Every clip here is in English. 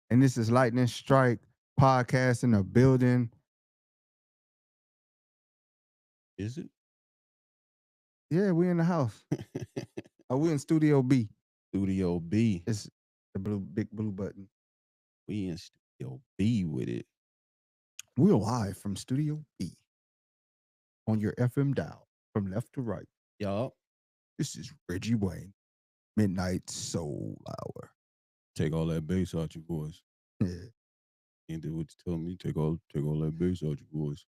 and this is Lightning Strike podcast in the building. Is it? Yeah, we in the house. Oh, we in Studio B. Studio B. It's the big blue button. We in Studio B with it. We're live from Studio B on your FM dial from left to right. Y'all This is Reggie Wayne, Midnight Soul Hour. take all that bass out your voice. Yeah. Ain't that what you tell me? Take all that bass out your voice.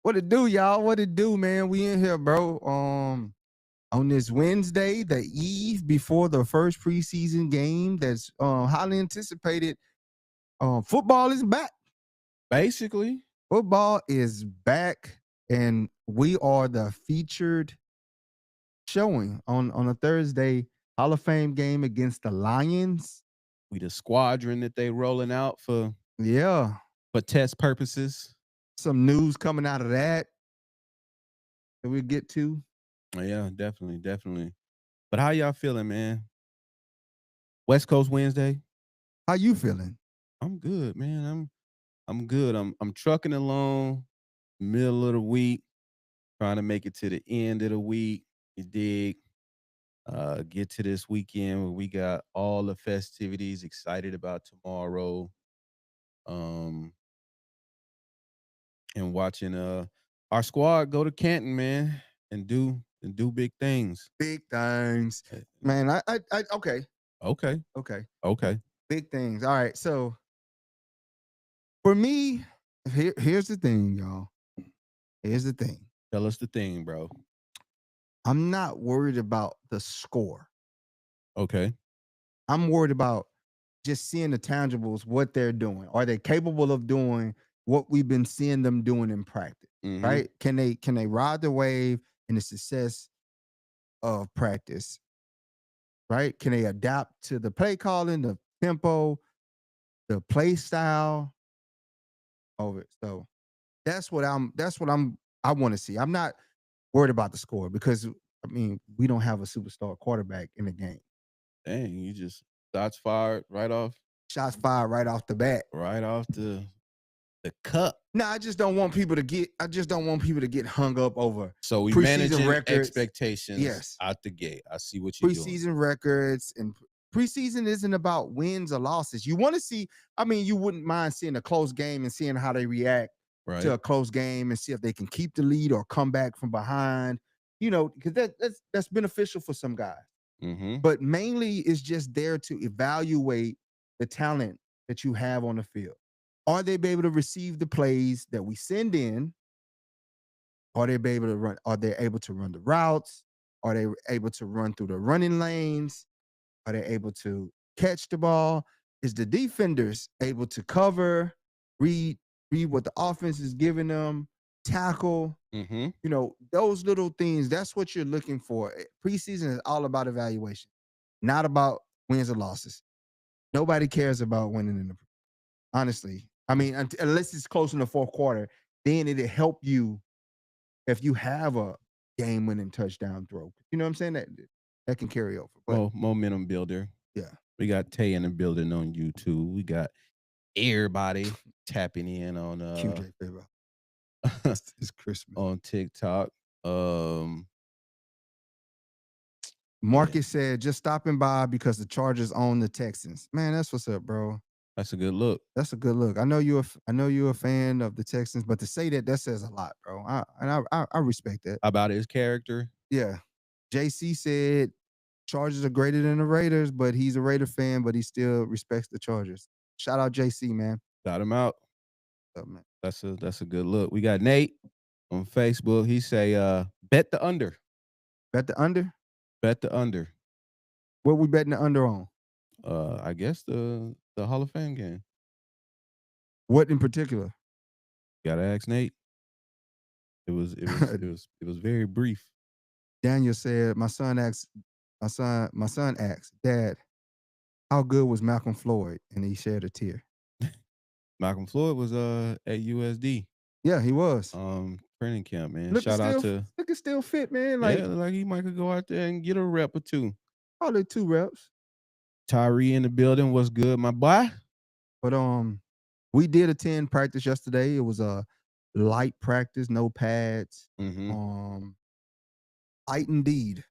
What it do, y'all? What it do, man? We in here, bro. On this Wednesday, the eve before the first preseason game that's highly anticipated. Football is back. Basically, Football is back, and we are the featured showing on a Thursday Hall of Fame game against the Lions. we the squadron that they rolling out Yeah, for test purposes. some news coming out of that we'll get to. Yeah, definitely. But how y'all feeling, man? West Coast Wednesday. How you feeling? I'm good, man. I'm good. I'm trucking along, middle of the week, trying to make it to the end of the week. You dig? Get to this weekend where we got all the festivities. Excited about tomorrow. Um, and watching our squad go to Canton, man, and do big things. Big things, Uh, man. I okay, Okay, okay. okay. Big things. All right. So for me, here's the thing, y'all. Here's the thing. Tell us the thing, bro. I'm not worried about the score. Okay. I'm worried about just seeing the tangibles, what they're doing. Are they capable of doing what we've been seeing them doing in practice? Mm-hmm. Right? Can they ride the wave in the success of practice? Right? Can they adapt to the play calling, the tempo, the play style of it? So I want to see. I'm not worried about the score because I mean we don't have a superstar quarterback in the game. Dang, you just shots fired Shots fired right off the cup. No, I just don't want people to get. I just don't want people to get hung up over So we preseason managing records. expectations Yes, out the gate. I see what you're doing. preseason records and preseason isn't about wins or losses. You want to see. I mean, you wouldn't mind seeing a close game and seeing how they react to Right. a close game and see if they can keep the lead or come back from behind. Because that's beneficial for some guys. Mm-hmm. But mainly, it's just there to evaluate the talent that you have on the field. Are they be able to receive the plays that we send in? Are they be able to run? Are they able to run the routes? Are they able to run through the running lanes? Are they able to catch the ball? Is the defenders able to cover, read, read what the offense is giving them, tackle? Mm-hmm. Those little things. That's what you're looking for. Preseason is all about evaluation, not about wins or losses. Nobody cares about winning in the honestly. I mean, unless it's close in the fourth quarter, then it'll help you if you have a game-winning touchdown throw. You know what I'm saying? That can carry over. But Momentum builder. yeah, We got Tay in the building on YouTube. We got everybody tapping in on QJ Faber, it's Christmas. on TikTok. Um yeah, Marcus said, just stopping by because the Chargers own the Texans. Man, that's what's up, bro. that's a good look. That's a good look. I know you're a fan of the Texans, but to say that says a lot, bro. I respect that. About his character. Yeah. JC said Chargers are greater than the Raiders, but he's a Raider fan, but he still respects the Chargers. Shout out JC, man. Got him out. What's up, man? That's a good look. We got Nate on Facebook. He say bet the under. Bet the under? Bet the under. What we betting the under on? I guess the Hall of Fame game. What in particular? Gotta ask Nate. It was very brief. Daniel said, my son asked, Dad, how good was Malcolm Floyd? And he shed a tear. Malcolm Floyd was at USD Yeah, he was. training camp, man. Look, Shout out to looking still fit, man. yeah, Like, like he might could go out there and get a rep or two. probably 2 reps. Tyree in the building. What's good, my boy? But we did attend practice yesterday. It was a light practice, no pads. Mm-hmm. Light indeed.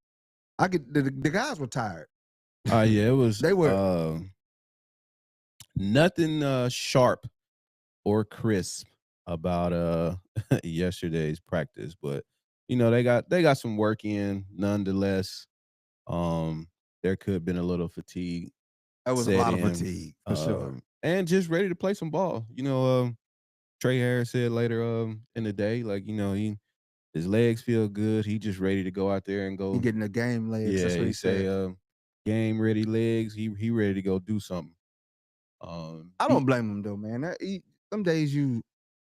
I could the guys were tired. Yeah, it was They were nothing sharp or crisp about yesterday's practice, but they got some work in nonetheless. There could have been a little fatigue that was a set lot of in, fatigue for sure. and just ready to play some ball. Trey Harris said later in the day, like his legs feel good. He just ready to go out there and He go. getting the game legs. Yeah, That's what he he say said. game ready legs. He ready to go do something. I don't blame him though, man. Some days you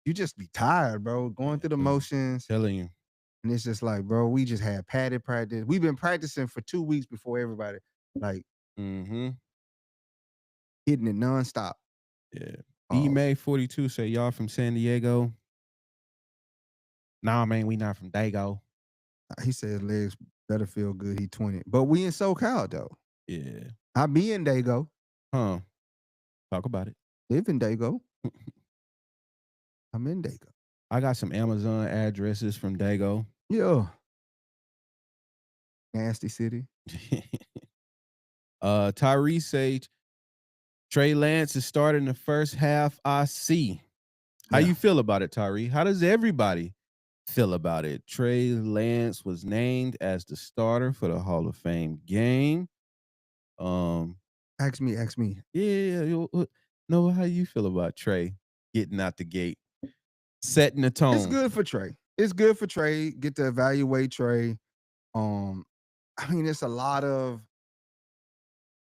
just be tired, bro, going through the motions. Telling you. And it's just like, bro, we just had padded practice. We've been practicing for 2 weeks before everybody, like Mm-hmm. hitting it nonstop. Yeah. B May 42 say y'all from San Diego. Nah, man, we not from Dago. He said his legs better feel good. He 20. But we in SoCal though. Yeah. I be in Dago. Huh. Talk about it. Live in Dago. I'm in Dago. I got some Amazon addresses from Dago. Yeah. Nasty city. Tyrese say Trey Lance is starting the first half. I see. How you feel about it, Tyree? How does everybody feel about it? Trey Lance was named as the starter for the Hall of Fame game. Ask me. Yeah. No, how you feel about Trey getting out the gate, setting the tone? It's good for Trey. It's good for Trey. Get to evaluate Trey. I mean, it's a lot of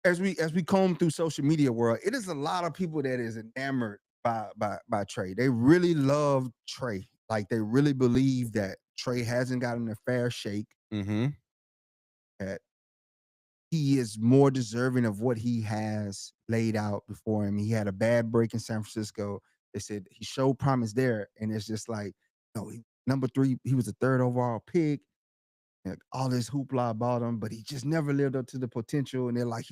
as we comb through social media world, it is a lot of people that is enamored by Trey. They really love Trey. Like they really believe that Trey hasn't gotten a fair shake. Mm-hmm. That he is more deserving of what he has laid out before him. He had a bad break in San Francisco. They said he showed promise there, and it's just like, no, number 3, he was a 3rd overall pick. And all this hoopla about him, but he just never lived up to the potential. And they're like,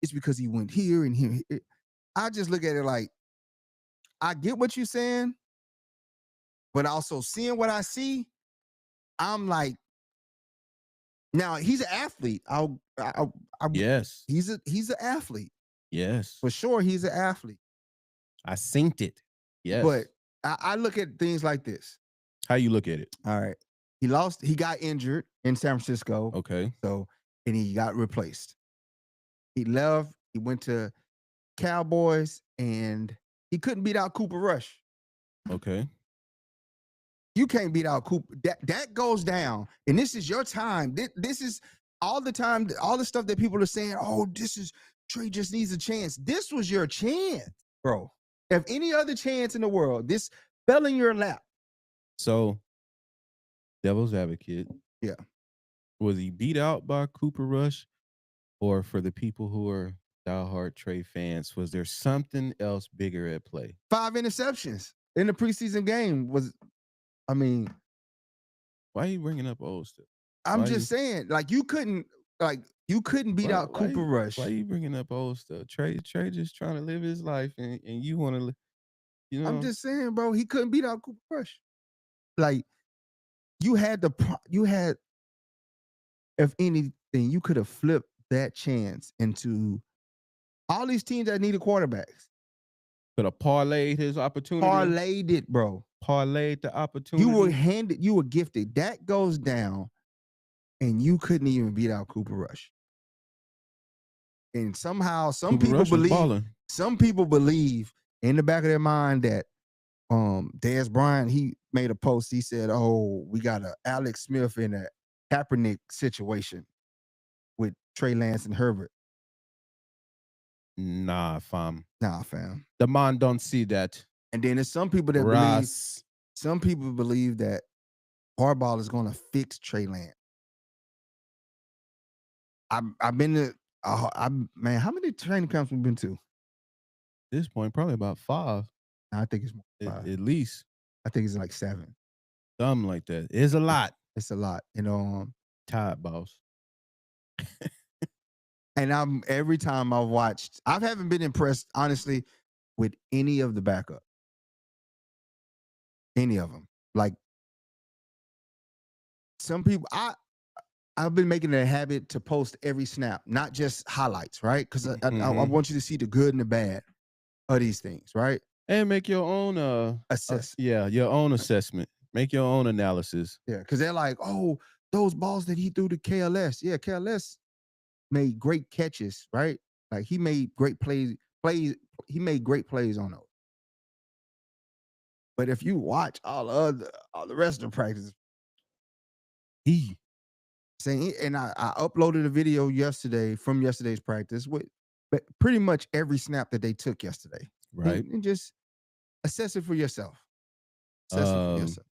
it's because he went here and here. I just look at it like, I get what you're saying, but also seeing what I see, I'm like, now he's an athlete. Yes. He's an athlete. Yes. For sure, he's an athlete. I synced it. Yes. But I look at things like this. How you look at it? All right. He got injured in San Francisco. Okay. So, and he got replaced. He left, he went to Cowboys, and he couldn't beat out Cooper Rush. Okay. You can't beat out Cooper. That goes down. And this is your time. This is all the time, all the stuff that people are saying, oh, Trey just needs a chance. This was your chance, bro. If any other chance in the world, this fell in your lap. So, devil's advocate. Yeah. Was he beat out by Cooper Rush? Or for the people who are diehard Trey fans, was there something else bigger at play? 5 interceptions in the preseason game why are you bringing up old stuff? I'm just saying, like you couldn't beat out Cooper Rush. Why are you bringing up old stuff? Trey just trying to live his life, and you want to, I'm just saying, bro, he couldn't beat out Cooper Rush. Like you had, if anything, you could have flipped that chance into all these teams that needed quarterbacks. Could have parlayed his opportunity. Parlayed it, bro. Parlayed the opportunity. You were gifted. That goes down, and you couldn't even beat out Cooper Rush. And somehow, some people believe in the back of their mind that Dez Bryant, he made a post. He said, "Oh, we got a Alex Smith in a Kaepernick situation with Trey Lance and Herbert." Nah, fam. The man don't see that. And then there's some people that believe that Harbaugh is going to fix Trey Lance. I've been to, man, how many training camps we've been to? At this point, probably about 5. I think it's more 5. At least. I think it's like 7. Something like that. It's a lot. It's a lot. Tired, boss. And every time I've watched, I haven't been impressed, honestly, with any of the backup. Any of them. Like some people, I've been making it a habit to post every snap, not just highlights, right? Because I want you to see the good and the bad of these things, right? And make your own Assess. your own assessment. Make your own analysis. Yeah, because they're like, oh, those balls that he threw to KLS. Yeah, KLS made great catches, right? Like he made great plays. He made great plays on those. But if you watch all the rest of the practice, He saying, and I uploaded a video yesterday from yesterday's practice with but pretty much every snap that they took yesterday. right. And just assess it for yourself. Assess it for Um yourself.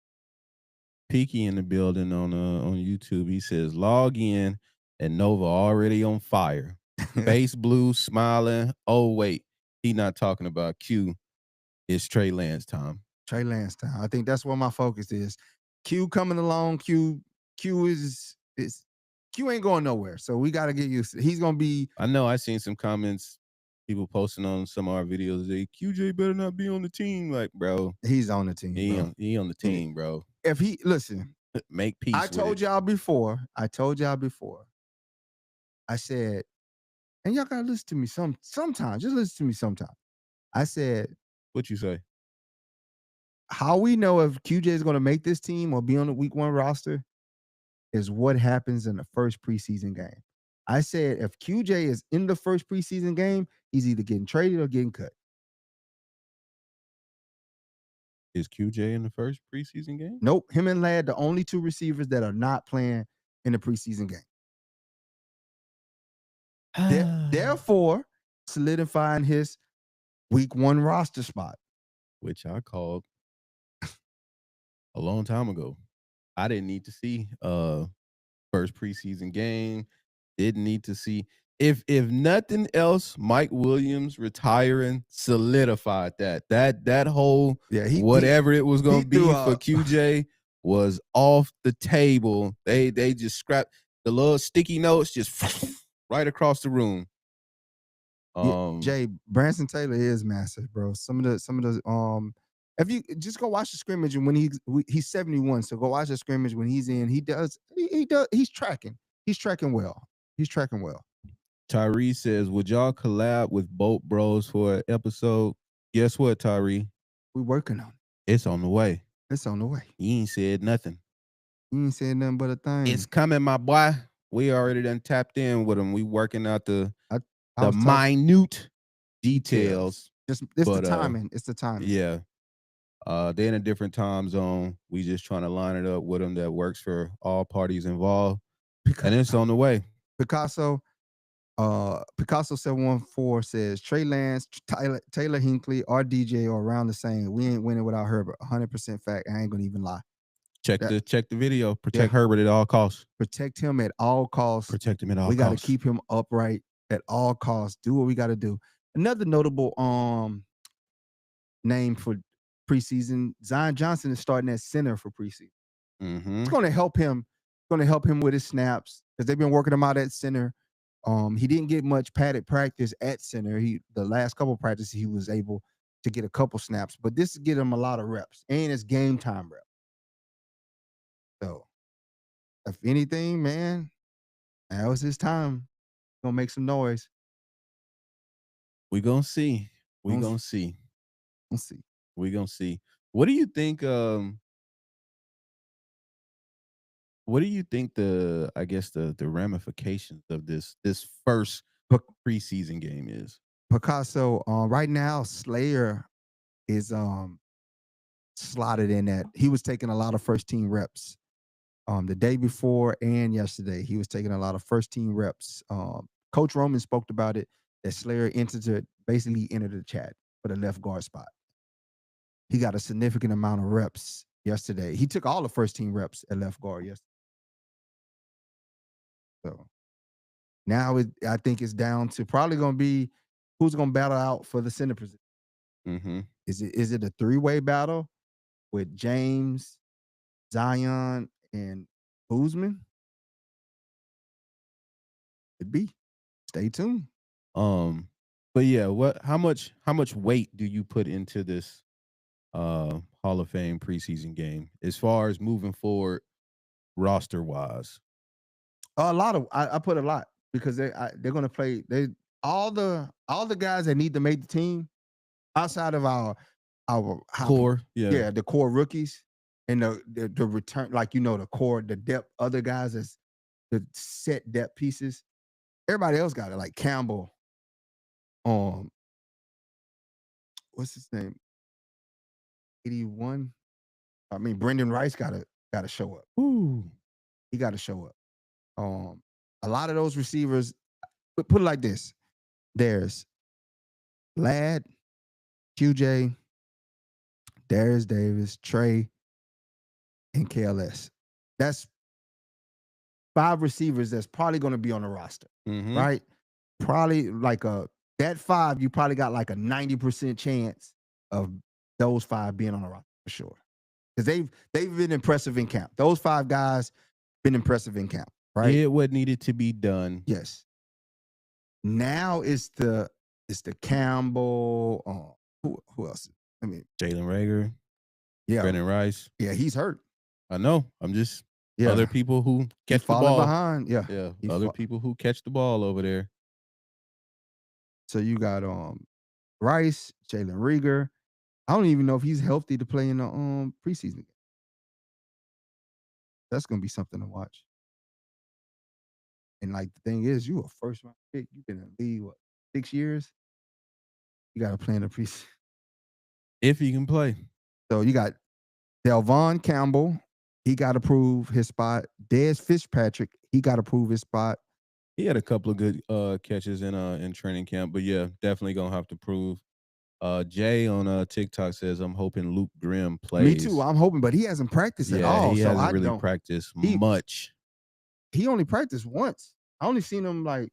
Peaky in the building on YouTube. He says log in and Nova already on fire. Base blue smiling. Oh wait, he not talking about Q. It's Trey Lance time. Trey Lance time. I think that's where my focus is. Q coming along. Q is Q ain't going nowhere. So we got to get used to it. He's gonna be. I know I seen some comments, people posting on some of our videos. They QJ better not be on the team. Like, bro, He's on the team. he on the team, bro. If he listen, Make peace. I told y'all before. I said, and y'all gotta listen to me sometimes. Just listen to me sometimes. I said, what you say? How we know if QJ is going to make this team or be on the week 1 roster is what happens in the first preseason game. I said if QJ is in the first preseason game, he's either getting traded or getting cut. Is QJ in the first preseason game? Nope. Him and Ladd, the only 2 receivers that are not playing in the preseason game. Therefore, solidifying his week 1 roster spot. Which I called a long time ago. I didn't need to see first preseason game. Didn't need to see if nothing else, Mike Williams retiring solidified that whole whatever it was gonna be for QJ was off the table. They just scrapped the little sticky notes just right across the room. Jay, Branson Taylor is massive, bro. Some of the if you just go watch the scrimmage and when he's 71, so go watch the scrimmage when he's in, he's tracking well. He's tracking well. Tyree says, would y'all collab with Boat Bros for an episode? Guess what, Tyree? We working on it. It's on the way. It's on the way. You ain't said nothing. You ain't said nothing but a thing. It's coming, my boy. We already done tapped in with him. We working out the minute details. It's the timing. It's the timing. Yeah. They're in a different time zone. We just trying to line it up with them that works for all parties involved. And it's on the way. Picasso 714 says Trey Lance, Taylor Hinckley, or DJ are around the same. We ain't winning without Herbert. 100% fact. I ain't gonna even lie. Check the video. Protect Herbert at all costs. Protect him at all costs. Protect him at all costs. We got to keep him upright at all costs. Do what we got to do. Another notable name for preseason, Zion Johnson is starting at center for preseason. Mm-hmm. It's going to help him. It's going to help him with his snaps because they've been working him out at center. He didn't get much padded practice at center. The last couple of practices he was able to get a couple snaps, but this is get him a lot of reps and it's game time reps. So, if anything, man, that was his time. Gonna make some noise. We gonna see. We gonna see. We'll see. We gonna see. What do you think? What do you think the ramifications of this first preseason game is? Picasso, right now, Slayer is slotted in that he was taking a lot of first team reps. The day before and yesterday, he was taking a lot of first team reps. Coach Roman spoke about it, that Slayer basically entered the chat for the left guard spot. He got a significant amount of reps yesterday. He took all the first team reps at left guard yesterday. So now I think it's down to probably going to be who's going to battle out for the center position. Mm-hmm. Is it a 3-way battle with James, Zion, and Boozman? Could be. Stay tuned. But yeah, how much weight do you put into this Hall of Fame preseason game as far as moving forward roster wise? A lot of I put a lot because they're gonna play all the guys that need to make the team outside of our Core, yeah. yeah, the core rookies and the return, like the core, the depth, other guys as the set depth pieces. Everybody else got it, like Campbell, um, what's his name? 81. I mean, Brendan Rice gotta show up. Ooh. He gotta show up. A lot of those receivers, put it like this: there's Ladd, QJ, Darius Davis, Trey, and KLS. That's 5 receivers that's probably going to be on the roster, Mm-hmm. right? Probably like that 5, you probably got like a 90% chance of those 5 being on the roster for sure. Because they've been impressive in camp. Those 5 guys been impressive in camp, right? Did what needed to be done. Yes. Now it's the Campbell. Who else? I mean, Jalen Reagor, yeah, Brendan Rice. yeah, he's hurt. I know. I'm just Yeah, other people who he's catch the falling ball. behind. Yeah, Yeah, other people who catch the ball over there. So you got Rice, Jalen Reagor. I don't even know if he's healthy to play in the preseason game. That's gonna be something to watch. And like the thing is, you a first round pick. You've been in the league 6 years. You got to play in the preseason. If he can play. So you got Delvon Campbell. He got to prove his spot. Dez Fitzpatrick. He got to prove his spot. He had a couple of good catches in training camp, but yeah, definitely gonna have to prove. Jay on TikTok says, "I'm hoping Luke Grimm plays." Me too. I'm hoping, but he hasn't practiced at all. He so hasn't I really don't practiced much. He only practiced once. I only seen him like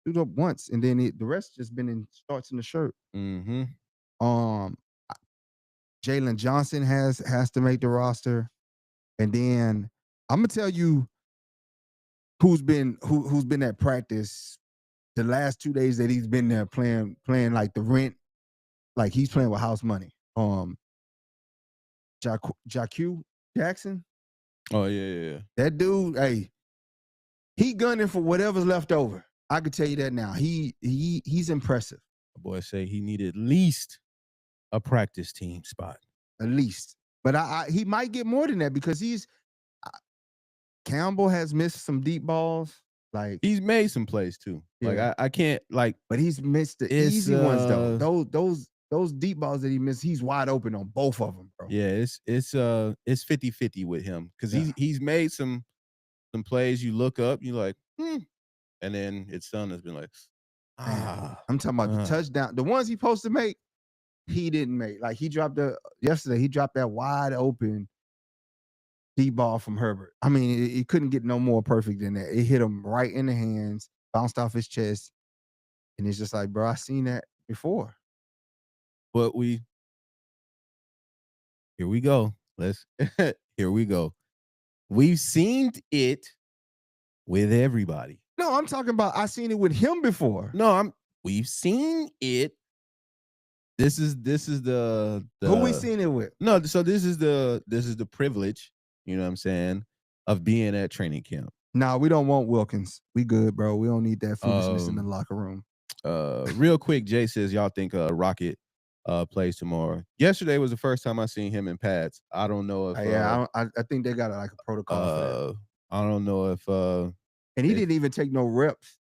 shoot up once, and then the rest just been in starts in the shirt. Mm-hmm. Jalen Johnson has to make the roster, and then I'm gonna tell you who's been at practice the last 2 days that he's been there playing like the rent, like he's playing with house money. Jaquez Jackson. Oh yeah. That dude, hey, he gunning for whatever's left over. I can tell you that now. He's impressive. The boy say he needed at least a practice team spot. At least. But he might get more than that because Campbell has missed some deep balls. Like he's made some plays too. Yeah. Like I can't like, but he's missed the easy ones though. Those deep balls that he missed, he's wide open on both of them, bro. Yeah, it's 50-50 with him because he's made some plays. You look up, you like, and then his son has been like, I'm talking about the touchdown, the ones he supposed to make, he didn't make. Like yesterday, he dropped that wide open deep ball from Herbert. I mean, it couldn't get no more perfect than that. It hit him right in the hands, bounced off his chest, and it's just like, bro, I seen that before. But here we go. Here we go. We've seen it with everybody. No, I'm talking about I seen it with him before. No, we've seen it. This is the who we seen it with? No, so this is the privilege, you know what I'm saying, of being at training camp. Nah, we don't want Wilkins. We good, bro. We don't need that foolishness in the locker room. Real quick, Jay says y'all think Rocket plays tomorrow. Yesterday was the first time I seen him in pads. I don't know if I think they got like a protocol for that. I don't know if and he didn't even take no reps.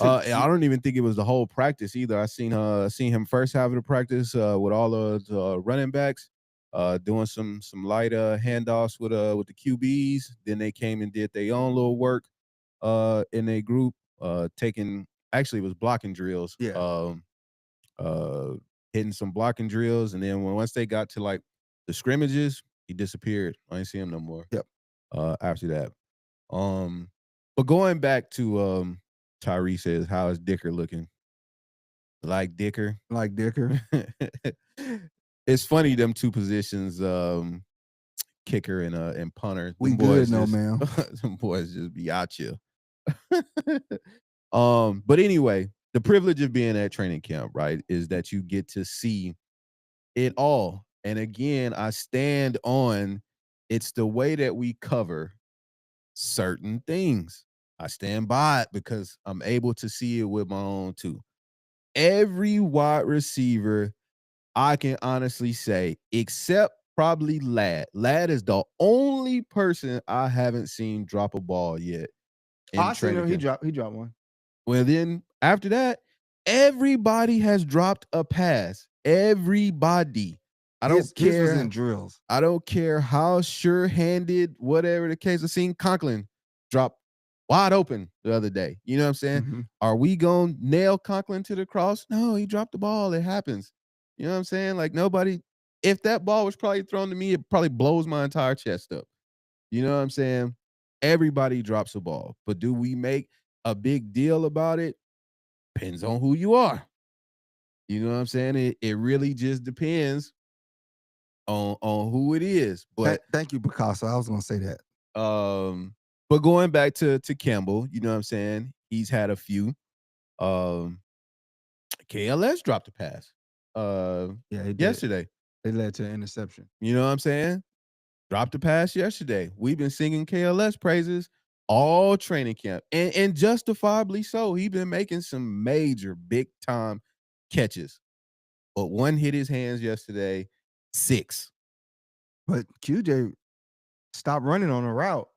I don't even think it was the whole practice either. I seen him first half of the practice with all of the running backs doing some light handoffs with the QBs. Then they came and did their own little work in their group, actually it was blocking drills. Yeah. Hitting some blocking drills, and then once they got to like the scrimmages, he disappeared. I didn't see him no more. Yep. After that. But going back to Tyree says, how is Dicker looking? Like Dicker. It's funny, them two positions, kicker and punter. We good, no, man. Them boys just be out here. But anyway, the privilege of being at training camp, right, is that you get to see it all. And again, I stand on it's the way that we cover certain things. I stand by it because I'm able to see it with my own too. Every wide receiver, I can honestly say, except probably Lad. Lad is the only person I haven't seen drop a ball yet in I seen training him. He camp. dropped one. Well, then after that, everybody has dropped a pass. Everybody. I don't His was in care. drills. I don't care how sure-handed, whatever the case. I seen Conklin drop wide open the other day. You know what I'm saying? Mhm. Are we going to nail Conklin to the cross? No, he dropped the ball. It happens. You know what I'm saying? Like nobody, if that ball was probably thrown to me, it probably blows my entire chest up. You know what I'm saying? Everybody drops a ball. But do we make a big deal about it? Depends on who you are. You know what I'm saying? It really just depends on who it is. But Thank you, Picasso. I was gonna say that. um but going back to Campbell, you know what I'm saying? He's had a few. Um KLS dropped a pass Yeah, he did. yesterday. It led to an interception. You know what I'm saying? Dropped a pass yesterday. We've been singing KLS praises all training camp. And justifiably so. He's been making some major big time catches. But one hit his hands yesterday, 6. But QJ stopped running on a route.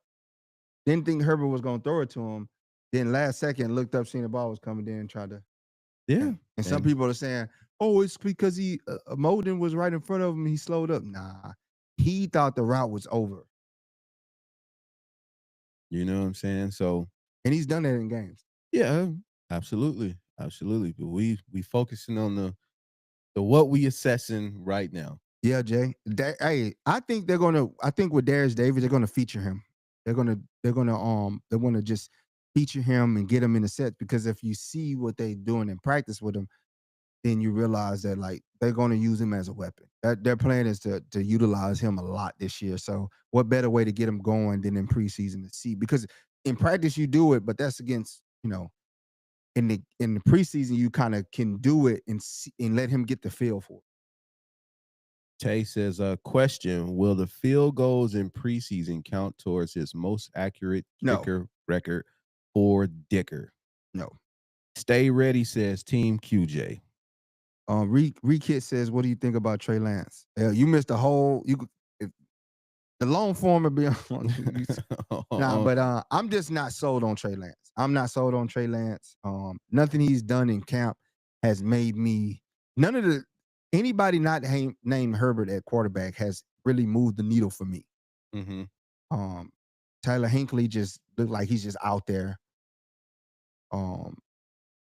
Didn't think Herbert was gonna throw it to him. Then last second looked up, seen the ball was coming in, tried to. Yeah. And some people are saying, "Oh, it's because he Molden was right in front of him. He slowed up." Nah, he thought the route was over, You know what I'm saying? So and he's done that in games. yeah, absolutely. Absolutely. But we focusing on the what we assessing right now. Yeah, Jay. Hey, I think they're gonna. I think with Darius Davis, they're gonna feature him. They're gonna just feature him and get him in the sets because if you see what they doing in practice with him, then you realize that like they're gonna use him as a weapon. That their plan is to utilize him a lot this year. So what better way to get him going than in preseason to see? Because in practice you do it, but that's against in the preseason you kind of can do it and see, and let him get the feel for it. Tay says, question, will the field goals in preseason count towards his most accurate No, kicker record for Dicker? no. Stay ready, says Team QJ. Rekit says, "What do you think about Trey Lance?" You missed the whole. If, the long form would be on. Nah, but I'm just not sold on Trey Lance. I'm not sold on Trey Lance. Nothing he's done in camp has made me. None of the anybody not named Herbert at quarterback has really moved the needle for me. Mm-hmm. Um, Tyler Hinckley just looked like he's just out there. Um,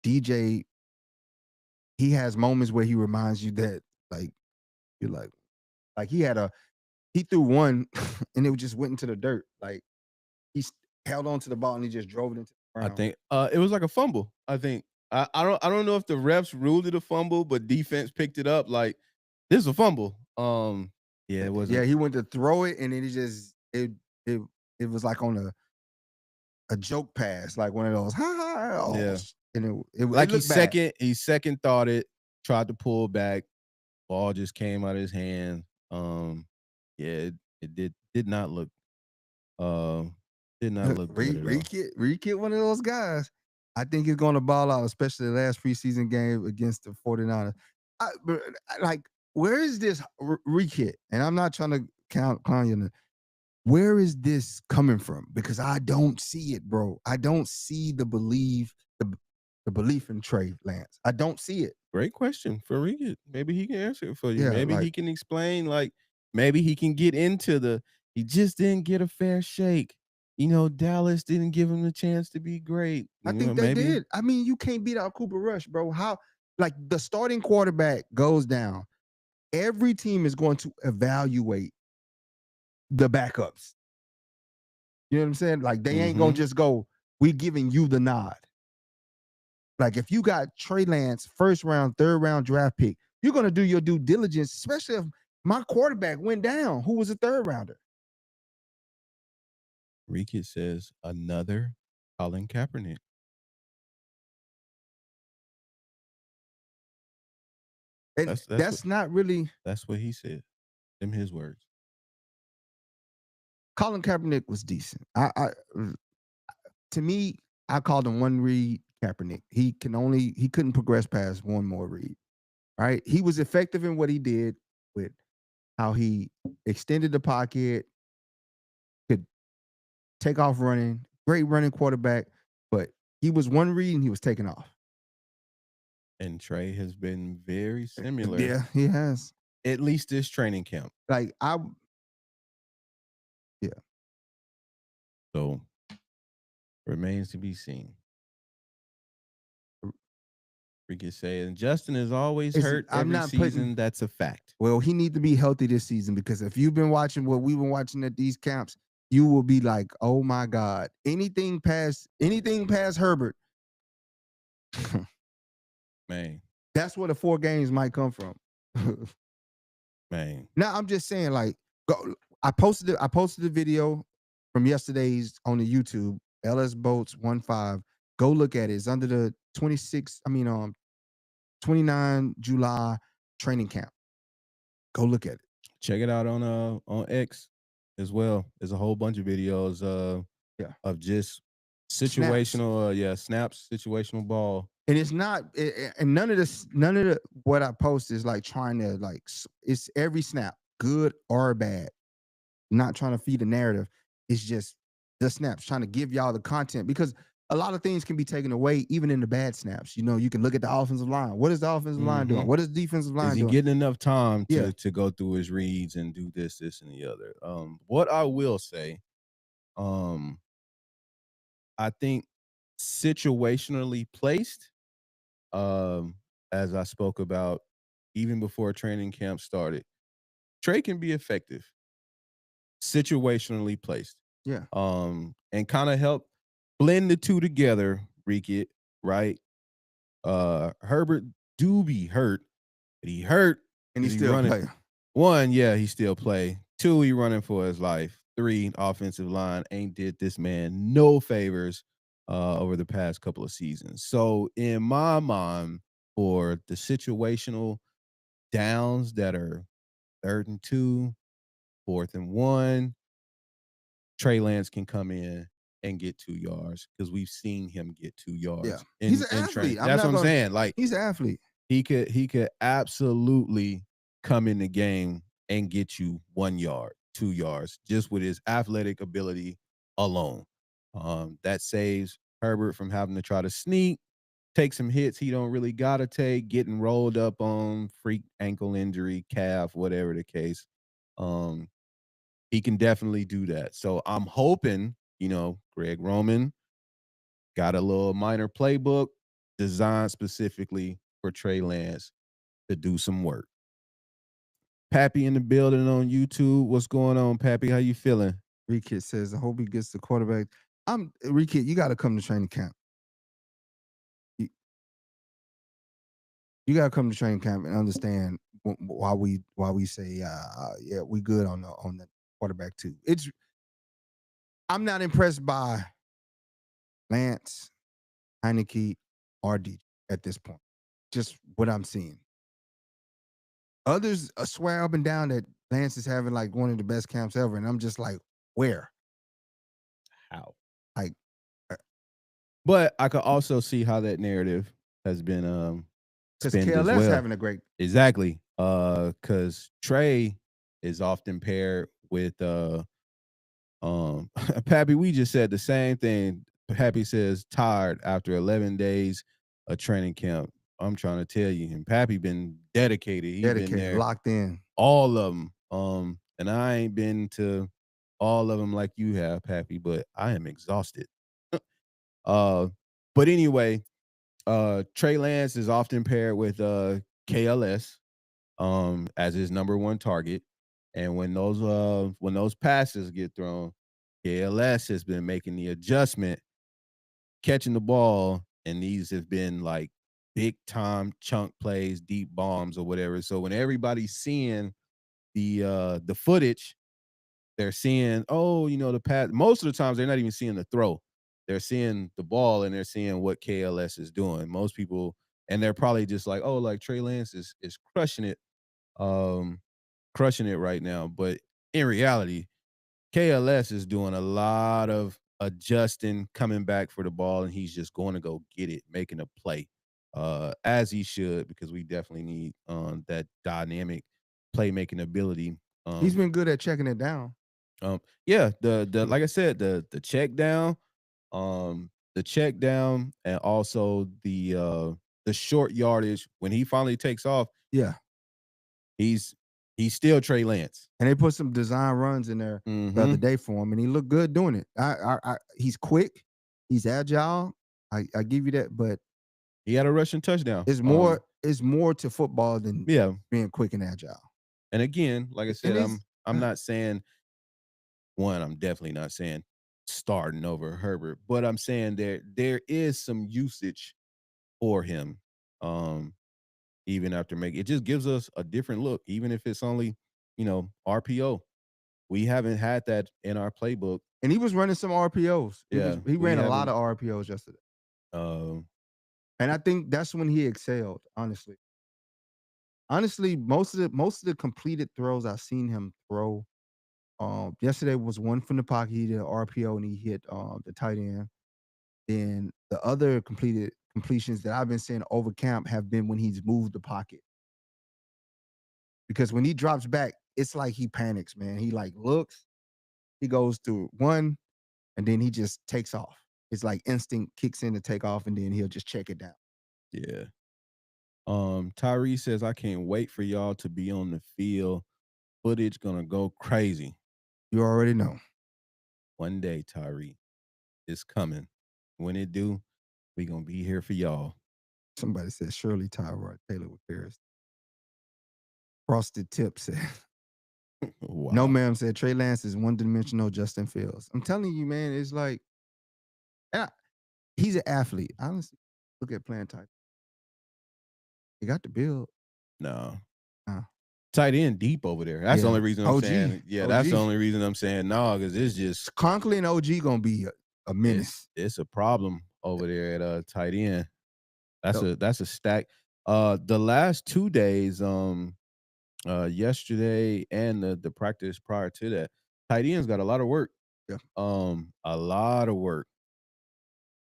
DJ, he has moments where he reminds you that like you're like he threw one and it just went into the dirt. Like he held on to the ball and he just drove it into the I ground. think it was like a fumble. I think I don't know if the refs ruled it a fumble, but defense picked it up like this is a fumble. Yeah, it wasn't. Yeah, he went to throw it and then he just it was like on a joke pass, like one of those Yeah, and it like looked bad. he second thought it, tried to pull back, ball just came out of his hand. Yeah, it did not look uh did not look good at all. Rekit, one of those guys. I think he's going to ball out, especially the last preseason game against the 49ers. Like, where is this Rekit? And I'm not trying to clown you. Where is this coming from? Because I don't see it, bro. I don't see the belief in Trey Lance. I don't see it. Great question for Regan. Maybe he can answer it for you. Yeah, Maybe like he can explain, like, maybe he can get into he just didn't get a fair shake. You know, Dallas didn't give him the chance to be great. I You know, think they maybe did. I mean, you can't beat out Cooper Rush, bro. How like the starting quarterback goes down. Every team is going to evaluate the backups. You know what I'm saying? Like they ain't gonna Mhm. just go, we giving you the nod. Like if you got Trey Lance, first round, third round draft pick, you're gonna do your due diligence, especially if my quarterback went down, who was a third rounder. Ricky says another Colin Kaepernick. And That's what that's not really he said. Them his words. Colin Kaepernick was decent. To me, I called him one read Kaepernick. He couldn't progress past one more read. Right? He was effective in what he did with how he extended the pocket, could take off running, great running quarterback, but he was one read and he was taking off. And Trey has been very similar, Yeah, he has. at least this training camp. Like yeah. So remains to be seen. We could say, and Justin is always hurt I'm every not season. putting. That's a fact. Well, he need to be healthy this season because if you've been watching what we've been watching at these camps, you will be like, oh my God. Anything past Herbert, Man, that's where the 4 games might come from. man. Now I'm just saying, like, I posted the video from yesterday's on the YouTube, LS Boats 15. Go look at it. It's under the 29 July training camp. Go look at it. Check it out on X as well. There's a whole bunch of videos of just situational snaps, situational ball. And it's not and none of the what I post is like trying to like it's every snap, good or bad. Not trying to feed a narrative. It's just the snaps, trying to give y'all the content because a lot of things can be taken away even in the bad snaps. You know, you can look at the offensive line. What is the offensive line doing? What is the defensive line Is he doing? getting enough time to go through his reads and do this, and the other? What I will say, I think situationally placed, as I spoke about even before training camp started, Trey can be effective situationally placed. Yeah. And kind of help blend the two together, Ricky, right? Herbert do be hurt, but he hurt and he 'cause still running. play. 1, yeah, he still play. 2, he running for his life. 3, offensive line ain't did this man no favors over the past couple of seasons. So in my mind, for the situational downs that are 3rd and 2, 4th and 1, Trey Lance can come in and get 2 yards because we've seen him get 2 yards. Yeah. In, He's an in athlete. training. That's what I'm saying. Like he's an athlete. he could absolutely come in the game and get you 1 yard, 2 yards, just with his athletic ability alone. That saves Herbert from having to try to sneak, take some hits he don't really gotta take, getting rolled up on, freak ankle injury, calf, whatever the case. He can definitely do that. So I'm hoping, Greg Roman got a little minor playbook designed specifically for Trey Lance to do some work. Pappy in the building on YouTube. What's going on, Pappy? How you feeling? Rekit says, I hope he gets the quarterback. Rekit, you got to come to training camp. You got to come to training camp and understand why we say, yeah, we good on the quarterback too. I'm not impressed by Lance, Heineke, or DJ at this point. Just what I'm seeing. Others swear up and down that Lance is having like one of the best camps ever, and I'm just like, where? How? Like, but I could also see how that narrative has been because KLS having a great exactly. Because Trey is often paired with Pappy. We just said the same thing. Pappy says tired after 11 days of training camp. I'm trying to tell you, and Pappy been dedicated. He's been there, locked in. All of them. And I ain't been to all of them like you have, Pappy, but I am exhausted. But anyway, Trey Lance is often paired with KLS as his number one target. And when those passes get thrown, KLS has been making the adjustment, catching the ball, and these have been like big time chunk plays, deep bombs or whatever. So when everybody's seeing the footage, they're seeing, the pass. Most of the times they're not even seeing the throw. They're seeing the ball and they're seeing what KLS is doing. Most people and they're probably just like, oh, like Trey Lance is um, crushing it right now. But in reality, KLS is doing a lot of adjusting, coming back for the ball, and he's just going to go get it, making a play, as he should, because we definitely need that dynamic playmaking ability. He's Um, been good at checking it down. yeah, the like I said, the check down, and also the short yardage when he finally takes off, Yeah. he's he's still Trey Lance. And they put some design runs in there the other Mhm. day for him, and he looked good doing it. He's quick, he's agile. I give you that, but He had a rushing touchdown. it's more to football than Yeah, being quick and agile. and again, like I And said, it's I'm not saying I'm definitely not saying starting over Herbert, but I'm saying there is some usage for him. Um, even after making it just gives us a different look, even if it's only, RPO. We haven't had that in our playbook. and he was running some RPOs. Yeah, He we ran a lot haven't. of RPOs yesterday. Um, And I think that's when he excelled, honestly. Honestly, most of the completed throws I've seen him throw. Yesterday was one from the pocket. He did an RPO and he hit the tight end. Then the other completions that I've been seeing over camp have been when he's moved the pocket. Because when he drops back, it's like he panics, man. He like looks, he goes through one, and then he just takes off. It's like instinct kicks in to take off, and then he'll just check it down. yeah. Tyree says, I can't wait for y'all to be on the field. Footage gonna go crazy. You already know. One day, Tyree, it's coming. When it do, we gonna be here for y'all. Somebody said Shirley Tyrod Taylor with Paris. Frosted Tip said, no, Wow. ma'am, said Trey Lance is one-dimensional Justin Fields. I'm telling you, man, it's like, ah, he's an athlete. Honestly, look at playing type. He got the build. No. Uh, Tight end deep over there. That's the yeah. only reason I'm OG. saying. Yeah, OG. that's the only reason I'm saying no, because it's just Conklin and OG gonna be a menace. it's a problem over there at tight end. So, That's a stack. The last 2 days, yesterday and the practice prior to that, tight ends got a lot of work. yeah. A lot of work.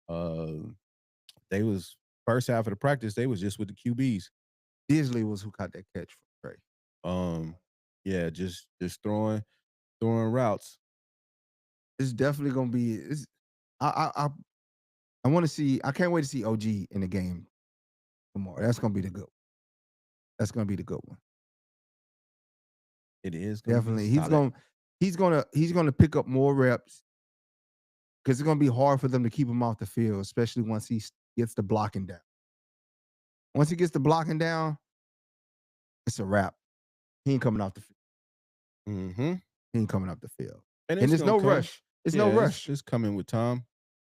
They was first half of the practice, they was just with the QBs. Beasley was who caught that catch from Trey. Yeah, just throwing routes. It's definitely gonna be. I want to see. I can't wait to see OG in the game tomorrow. That's gonna be the good. That's gonna be the good one. It is gonna be Definitely, solid. he's gonna pick up more reps because it's gonna be hard for them to keep him off the field, especially once he gets the blocking down. Once he gets the blocking down, it's a wrap. He ain't coming off the field. Mhm. He ain't coming off the field, And and it's there's gonna no come. rush. There's no Yeah, rush. it's coming with time.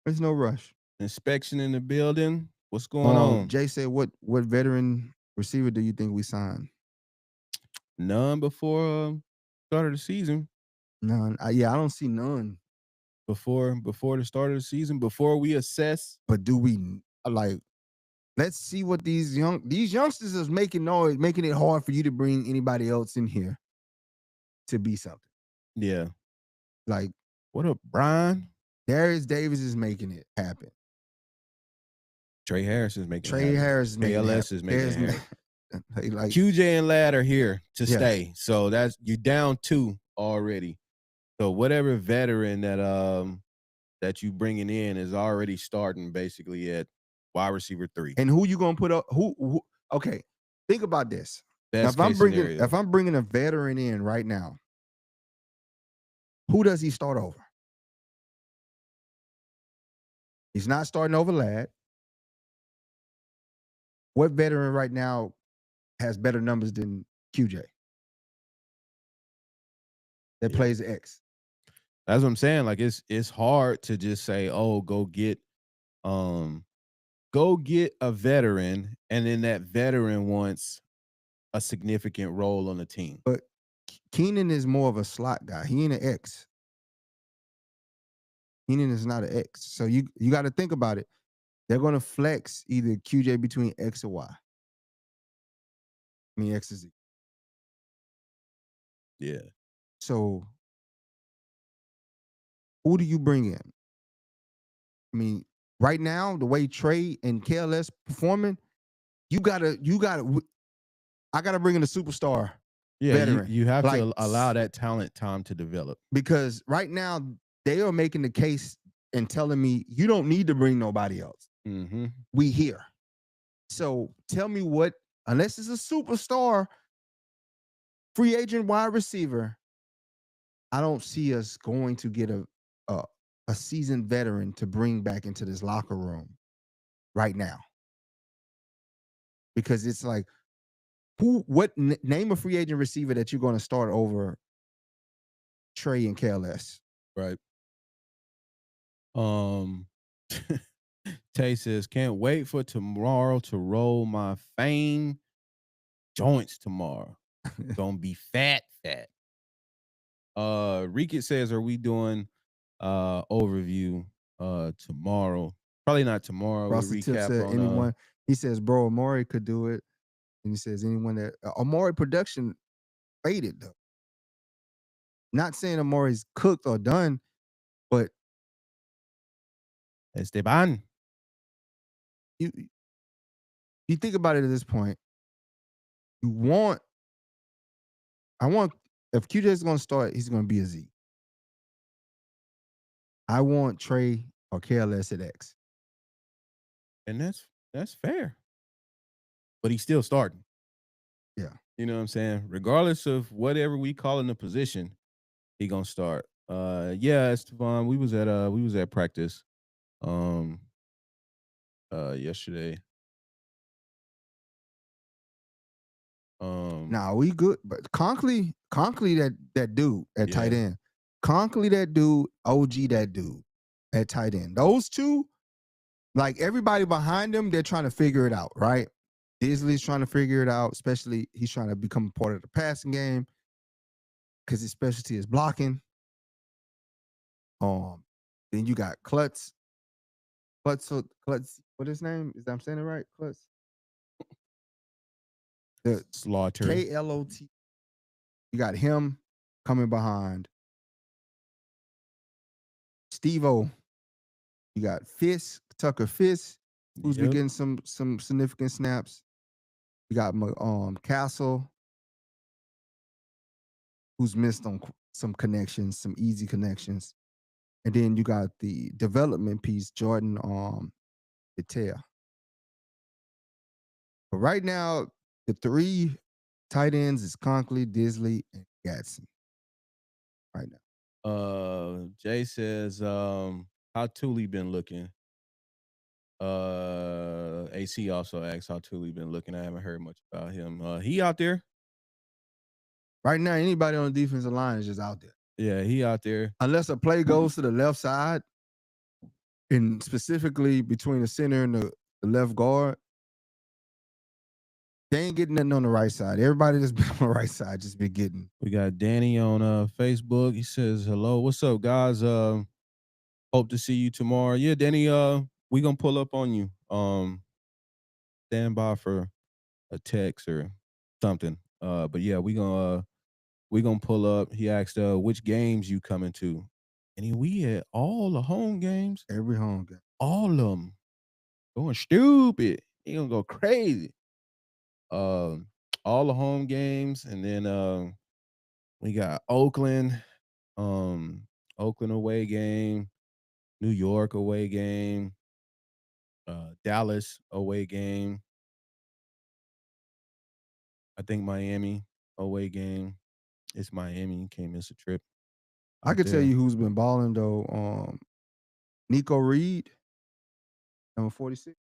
There's no rush. Inspection in the building. What's going on? Jay said, "What veteran receiver do you think we signed?" None before start of the season. None. Yeah, I don't see none. Before the start of the season, before we assess. But do we like? Let's see what these youngsters is making noise, making it hard for you to bring anybody else in here to be something. Yeah. Like What up, Brian? Darius Davis is making it happen. Trey Harris is making it Trey happen. Harris is making KLS it happen. is making it happen. Like QJ and Ladd are here to Yeah. stay. So that's you're down 2 already. So whatever veteran that you bringing in is already starting basically at wide receiver 3. and who you gonna put up? Who? Okay, think about this. Now, Best case scenario. if I'm bringing a veteran in right now, who does he start over? He's not starting over Ladd. What veteran right now has better numbers than QJ that Yeah. plays X? That's what I'm saying. Like it's hard to just say, "Oh, go get a veteran," and then that veteran wants a significant role on the team. But Keenan is more of a slot guy. He ain't an X. Keenan is not an X. So you got to think about it. They're going to flex either QJ between X or Y. I mean, X and Z. Yeah. So who do you bring in? I mean, right now, the way Trey and KLS performing, I gotta bring in a superstar Yeah, veteran. you have Like, to allow that talent time to develop. because right now they are making the case and telling me you don't need to bring nobody else. Mm-hmm. We here. So tell me what, unless it's a superstar free agent wide receiver, I don't see us going to get a, a seasoned veteran to bring back into this locker room right now. Because it's like, name a free agent receiver that you're going to start over Trey and KLS. Right. Tay says, can't wait for tomorrow to roll my fame joints tomorrow. Gonna be fat. Ricket says, are we doing overview tomorrow? Probably not tomorrow. Frosty We Tip recap said on anyone. He says, bro, Amari could do it. And he says anyone that Amari production faded though. Not saying Amari's cooked or done, but Esteban. you think about it at this point. I want, if QJ is going to start, he's going to be a Z. I want Trey or KLS at X. And that's fair. But he's still starting. Yeah. You know what I'm saying? Regardless of whatever we call in the position, he gonna start. Yeah, Esteban, we was at practice yesterday. Nah, we good. But Conkley that dude at tight Yeah. end. Conkley that dude, OG that dude at tight end. Those two, like everybody behind them, they're trying to figure it out, right? Disley's trying to figure it out, especially he's trying to become a part of the passing game because his specialty is blocking. Then you got Klutz. Klutz, what his name? Is that I'm saying it right? Klutz. The Slaughter. KLOT. You got him coming behind. Steve-O. You got Tucker Fisk, who's been getting some significant snaps. You got Castle, who's missed on some connections, some easy connections. And then you got the development piece, Jordan Patel. But right now, the three tight ends is Conkley, Disley, and Gadsden. Right now. Jay says, how Thule been looking? AC also asks how Thule been looking. I haven't heard much about him. He out there. Right now, anybody on the defensive line is just out there. Yeah, he out there. Unless a play goes to the left side, and specifically between the center and the left guard, they ain't getting nothing on the right side. Everybody that's been on the right side just been getting. We got Danny on Facebook. He says, hello, what's up, guys? Hope to see you tomorrow. Yeah, Danny, we gonna pull up on you. Stand by for a text or something. But yeah, we gonna pull up. He asked which games you coming to. And we at all the home games. Every home game. All of them. Going stupid. He gonna go crazy. All the home games, and then we got Oakland away game, New York away game, Dallas away game. I think Miami away game. It's Miami. Can't miss a trip. I could tell you who's been balling though. Nico Reed, number 46.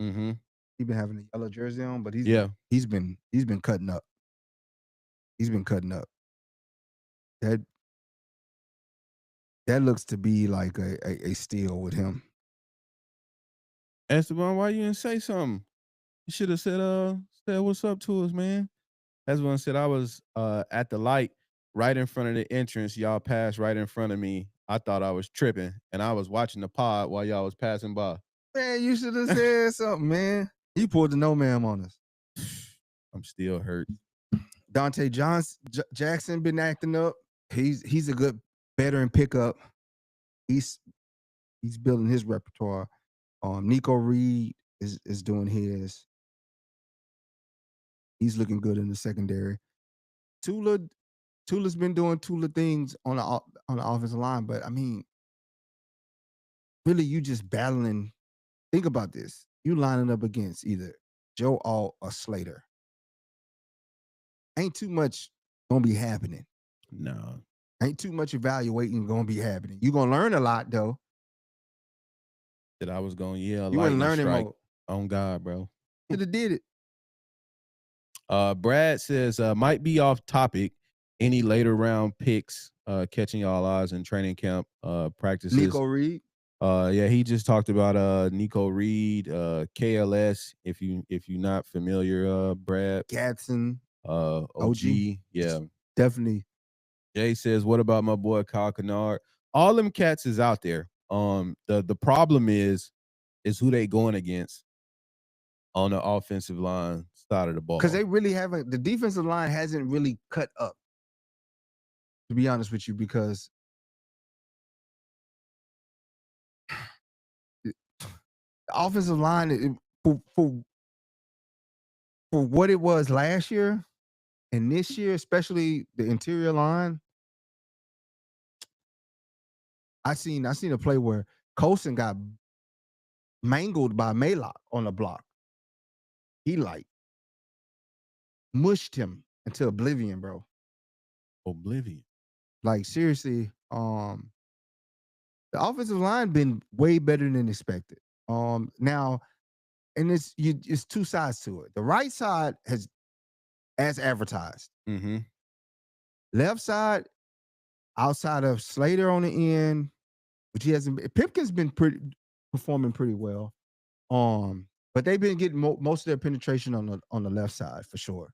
Mm-hmm. He's been having a yellow jersey on, but he's been cutting up. He's been cutting up. That looks to be like a steal with him. Esteban, why you didn't say something? You should have said what's up to us, man. Esteban said I was at the light right in front of the entrance. Y'all passed right in front of me. I thought I was tripping, and I was watching the pod while y'all was passing by. Man, you should have said something, man. He pulled the no man on us. I'm still hurt. Dante Jackson been acting up. He's a good veteran pickup. He's building his repertoire. Nico Reed is doing his. He's looking good in the secondary. Tula's been doing Tula things on the offensive line, but I mean, really, you just battling. Think about this: you lining up against either Joe Alt or Slater. Ain't too much gonna be happening. No. Ain't too much evaluating gonna be happening. You're gonna learn a lot though. That I was going, yeah, You in lightning learning strike mode. on God, bro. Should have did it. Brad says, might be off topic. Any later round picks catching y'all eyes in training camp practices? Nico Reed. Yeah, he just talked about Nico Reed, KLS. If you're not familiar, Brad. Gadsden. OG. Yeah. Definitely. Jay says, what about my boy Kyle Kennard? All them cats is out there. The problem is who they going against on the offensive line side of the ball. Because they really haven't, the defensive line hasn't really cut up, to be honest with you, because the offensive line, for what it was last year and this year, especially the interior line, I seen a play where Colson got mangled by Maylock on the block. He like mushed him into oblivion, bro. Oblivion. Like seriously, the offensive line been way better than expected. Now, and it's two sides to it. The right side has, as advertised. Mm-hmm. Left side, outside of Slater on the end, which he hasn't. Pipkin's been performing pretty well. But they've been getting most of their penetration on the left side for sure.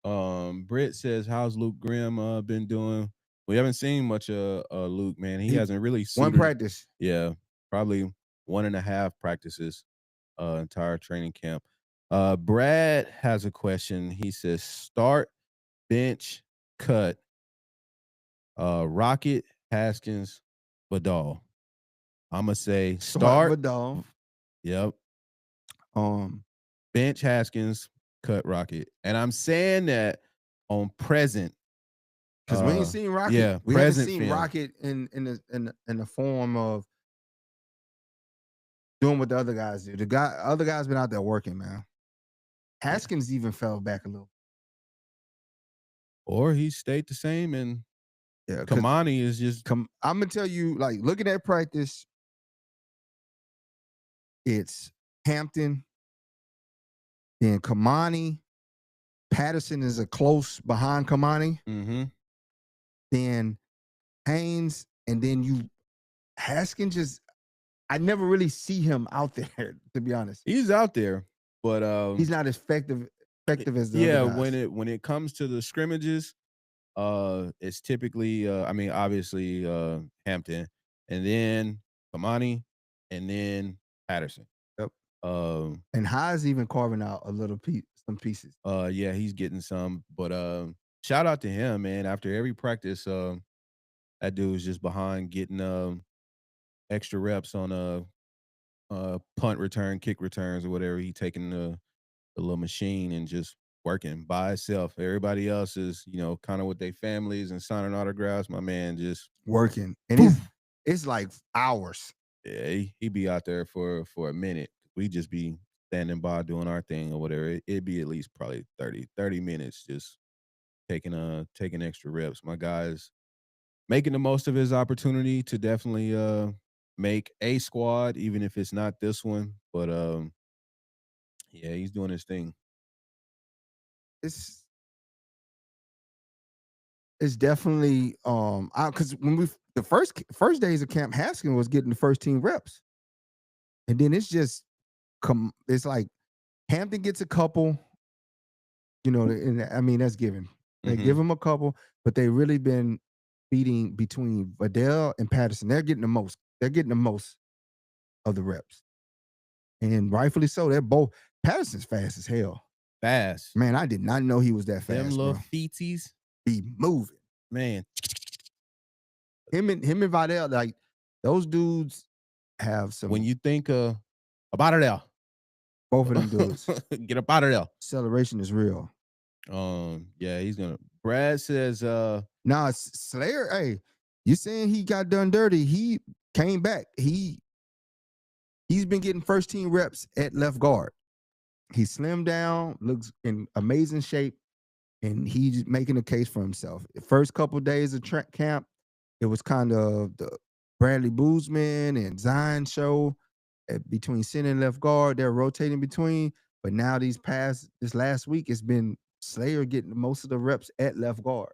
Britt says, how's Luke Grimm been doing? We haven't seen much of Luke, man. He hasn't really one practice. Yeah, probably 1.5 practices entire training camp. Brad has a question. He says, start, bench, cut, Rocket, Haskins, Vidal. I'm gonna say start Vidal. Yep. Bench Haskins, cut Rocket. And I'm saying that on present. Because we ain't seen Rocket. Yeah, we haven't seen film. Rocket in the form of doing what the other guys do. Other guys been out there working, man. Haskins even fell back a little. Or he stayed the same, and Kamani is just. I'm gonna tell you, like, looking at practice, it's Hampton, then Kamani. Patterson is a close behind Kamani. Mm-hmm. Then Haynes, and then Haskins just, I never really see him out there, to be honest. He's out there, but he's not as effective as the other guys. when it comes to the scrimmages, it's typically obviously Hampton, and then Kamani, and then Patterson. Yep. And Haas even carving out a little some pieces. Yeah, he's getting some, but shout out to him, man. After every practice, that dude's just behind getting extra reps on punt return, kick returns, or whatever. He taking the little machine and just working by himself. Everybody else is, kind of with their families and signing autographs. My man just working, and it's like hours. Yeah, he be out there for a minute. We just be standing by doing our thing or whatever. It'd be at least probably 30 minutes just taking extra reps. My guy's making the most of his opportunity to definitely make a squad, even if it's not this one. But yeah, he's doing his thing. It's definitely because when the first days of camp, Haskins was getting the first team reps, and then it's just it's like Hampton gets a couple, and I mean that's given. They give him a couple, but they really been beating between Vidal and Patterson. They're getting the most. they're getting the most of the reps. And rightfully so. They're both Patterson's fast as hell. Fast. Man, I did not know he was that Them fast, little bro. feetsies, Be moving. man. Him and Vidal, like those dudes have some When you think up out of both of them dudes. there, get up out of there. Acceleration is real. Yeah, he's gonna. Brad says, Nah, Slayer, hey, you saying he got done dirty. He came back. He's been getting first team reps at left guard. He slimmed down, looks in amazing shape, and he's making a case for himself. The first couple of days of camp, it was kind of the Bradley Boozman and Zion show between center and left guard. They're rotating between, but now this last week, it's been Slayer getting most of the reps at left guard.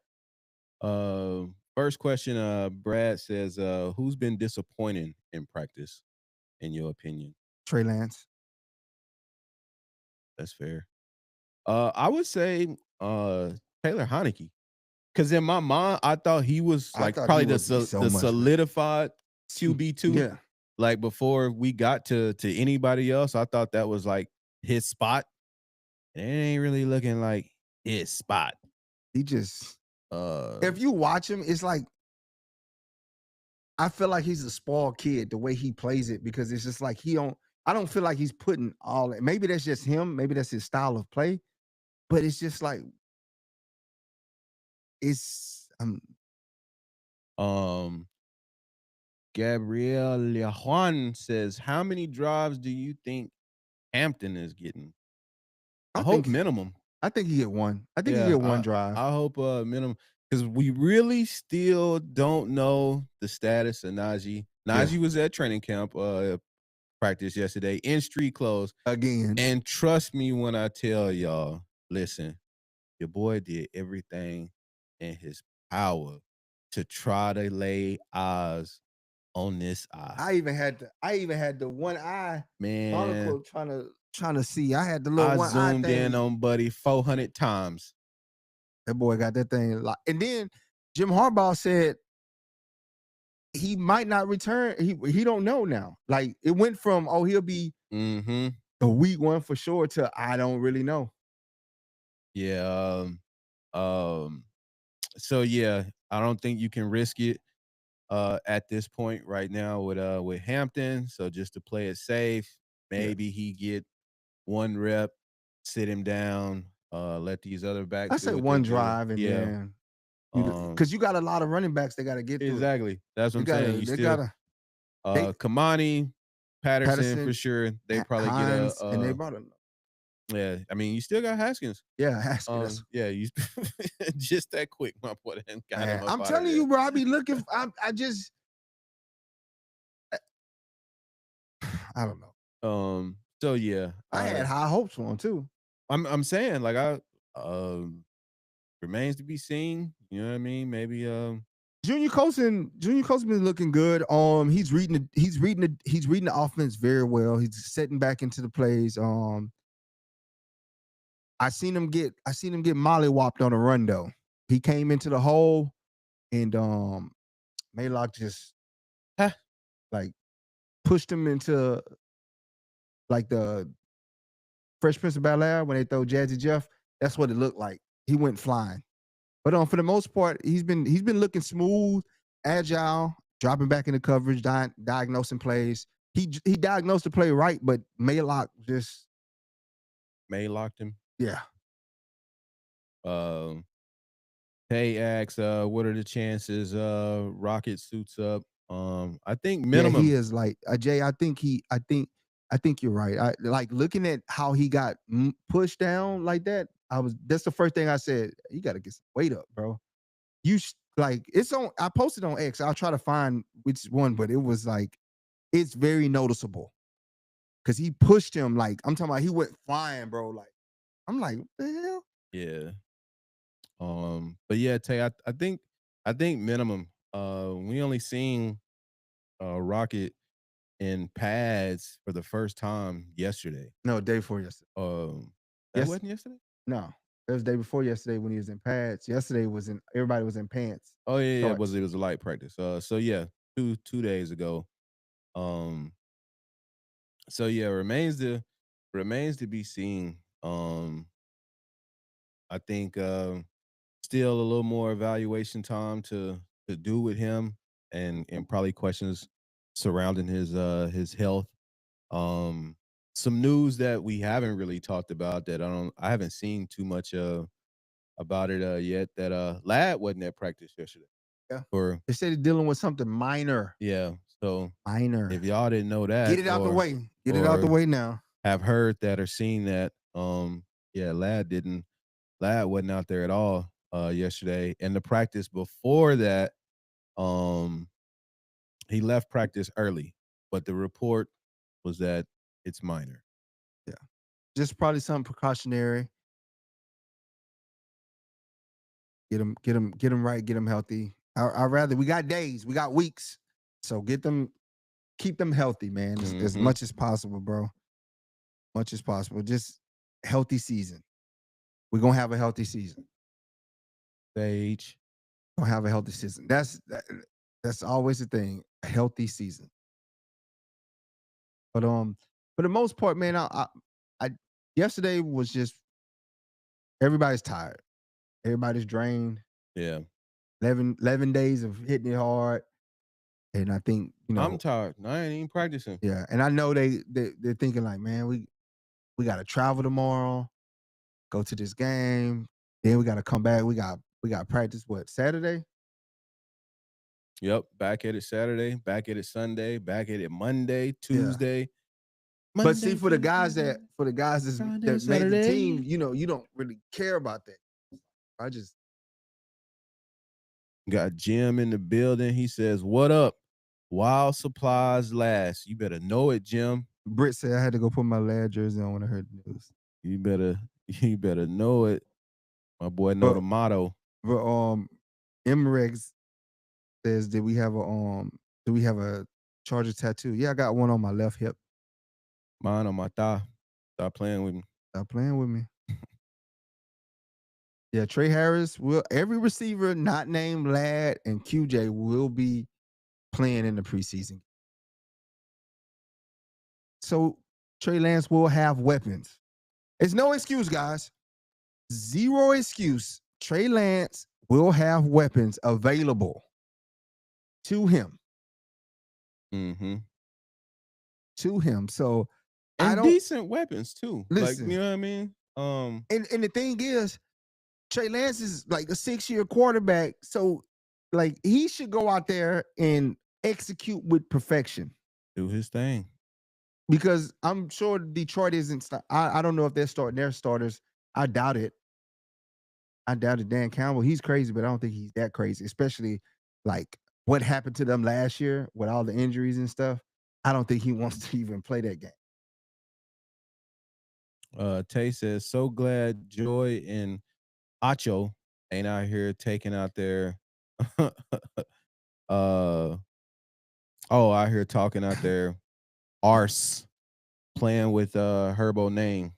First question, Brad says, who's been disappointing in practice, in your opinion? Trey Lance. That's fair. I would say Taylor Heineke. Because in my mind, I thought he was like probably the solidified QB2. Yeah. Like before we got to anybody else, I thought that was like his spot. And it ain't really looking like his spot. He just if you watch him, it's like I feel like he's a spoiled kid the way he plays it, because it's just like I don't feel like he's putting all that. Maybe that's just him, maybe that's his style of play, but it's just like it's Gabriel Juan says, how many drives do you think Hampton is getting? I hope minimum. I think he get one. I think he get one drive. I hope minimum, because we really still don't know the status of Najee. Najee was at training camp practice yesterday in street clothes again. And trust me when I tell y'all, listen, your boy did everything in his power to try to lay eyes on this eye. I even had the one eye man trying to see. I had the little one eye. I zoomed in on Buddy 400 times. That boy got that thing locked. And then Jim Harbaugh said he might not return. He don't know now. Like it went from he'll be a week one for sure to I don't really know. Yeah. So yeah, I don't think you can risk it at this point right now with Hampton. So just to play it safe, maybe he get one rep, sit him down, let these other backs. I said one drive and then because you got a lot of running backs they got to get through. Exactly. That's what I'm saying. You still Kamani, Patterson for sure. They probably Hines, get and they brought him. Yeah, I mean, you still got Haskins. Yeah, Haskins. Yeah, you just that quick, my boy. I'm telling you, bro. I be looking. I just, I don't know. So yeah, I had high hopes for him too. I'm saying like remains to be seen. You know what I mean? Maybe Junior Colson been looking good. He's reading the offense very well. He's setting back into the plays. I seen him get mollywopped on a run though. He came into the hole and Maylock just like pushed him into like the Fresh Prince of Bel-Air when they throw Jazzy Jeff. That's what it looked like. He went flying. But for the most part, he's been looking smooth, agile, dropping back into coverage, diagnosing plays. He diagnosed the play right, but Maylock just Maylocked him. Yeah. Hey, asks, what are the chances Rocket suits up? I think minimum. Yeah, he is like Jay. I think you're right. I like looking at how he got pushed down like that. That's the first thing I said. You got to get some weight up, bro. It's on. I posted on X. I'll try to find which one, but it was like it's very noticeable because he pushed him. Like I'm talking about, he went flying, bro. Like I'm like, what the hell? Yeah. But yeah, Tay, I think minimum. We only seen Rocket in pads for the first time yesterday. No, day before yesterday. That wasn't yesterday? No. It was the day before yesterday when he was in pads. Yesterday everybody was in pants. Oh yeah, it was a light practice. So yeah, two days ago. Um, so yeah, remains to be seen. I think still a little more evaluation time to do with him, and probably questions surrounding his health. Um, some news that we haven't really talked about that I haven't seen too much about it yet, that Lad wasn't at practice yesterday. Yeah. Or They said he's dealing with something minor. yeah, so Minor. if y'all didn't know Get that it out the way. Get it out the or way now. have heard that or seen that, yeah, Lad wasn't out there at all yesterday. And the practice before that, um, he left practice early, but the report was that it's minor. Yeah. Just probably something precautionary. Get them right, get them healthy. I rather we got days, we got weeks. So keep them healthy, man, as Mm-hmm. much as possible, bro. Much as possible. Just healthy season. We're gonna have a healthy season. Sage. Gonna have a healthy season. That's always the thing. A healthy season. But for the most part, man, I yesterday was just everybody's tired. Everybody's drained. Yeah. 11 days of hitting it hard. And I think, I'm tired. I ain't even practicing. yeah. And I know they're thinking like, man, we gotta travel tomorrow, go to this game. Then we gotta come back. We got practice what, Saturday? Yep. Back at it Saturday, back at it Sunday, back at it Monday, Yeah. Tuesday. But see, Monday, for the guys Tuesday, Friday, that made the Saturday. team, you don't really care about that. I just Got Jim in the building. He says, "What up? While supplies last." You better know it, Jim. Britt said I had to go put my lad jersey on when I heard the news. You better know it. My boy know the motto. But Emrex says, do we have a Charger tattoo? Yeah, I got one on my left hip. Mine on my thigh. Stop playing with me. Stop playing with me. Yeah, Trey Harris every receiver not named Lad and QJ will be playing in the preseason. So Trey Lance will have weapons. It's no excuse, guys. Zero excuse. Trey Lance will have weapons available to him. Mm-hmm. To him. So and decent weapons too. Listen, like, you know what I mean? And the thing is, Trey Lance is like a 6-year quarterback. So like he should go out there and execute with perfection. Do his thing. Because I'm sure Detroit isn't. I don't know if they're starting their starters. I doubt it. I doubt it. Dan Campbell, he's crazy, but I don't think he's that crazy. Especially like what happened to them last year with all the injuries and stuff. I don't think he wants to even play that game. Tay says, so glad Joy and Acho ain't out here taking out their out here talking out there arse playing with Herbo name.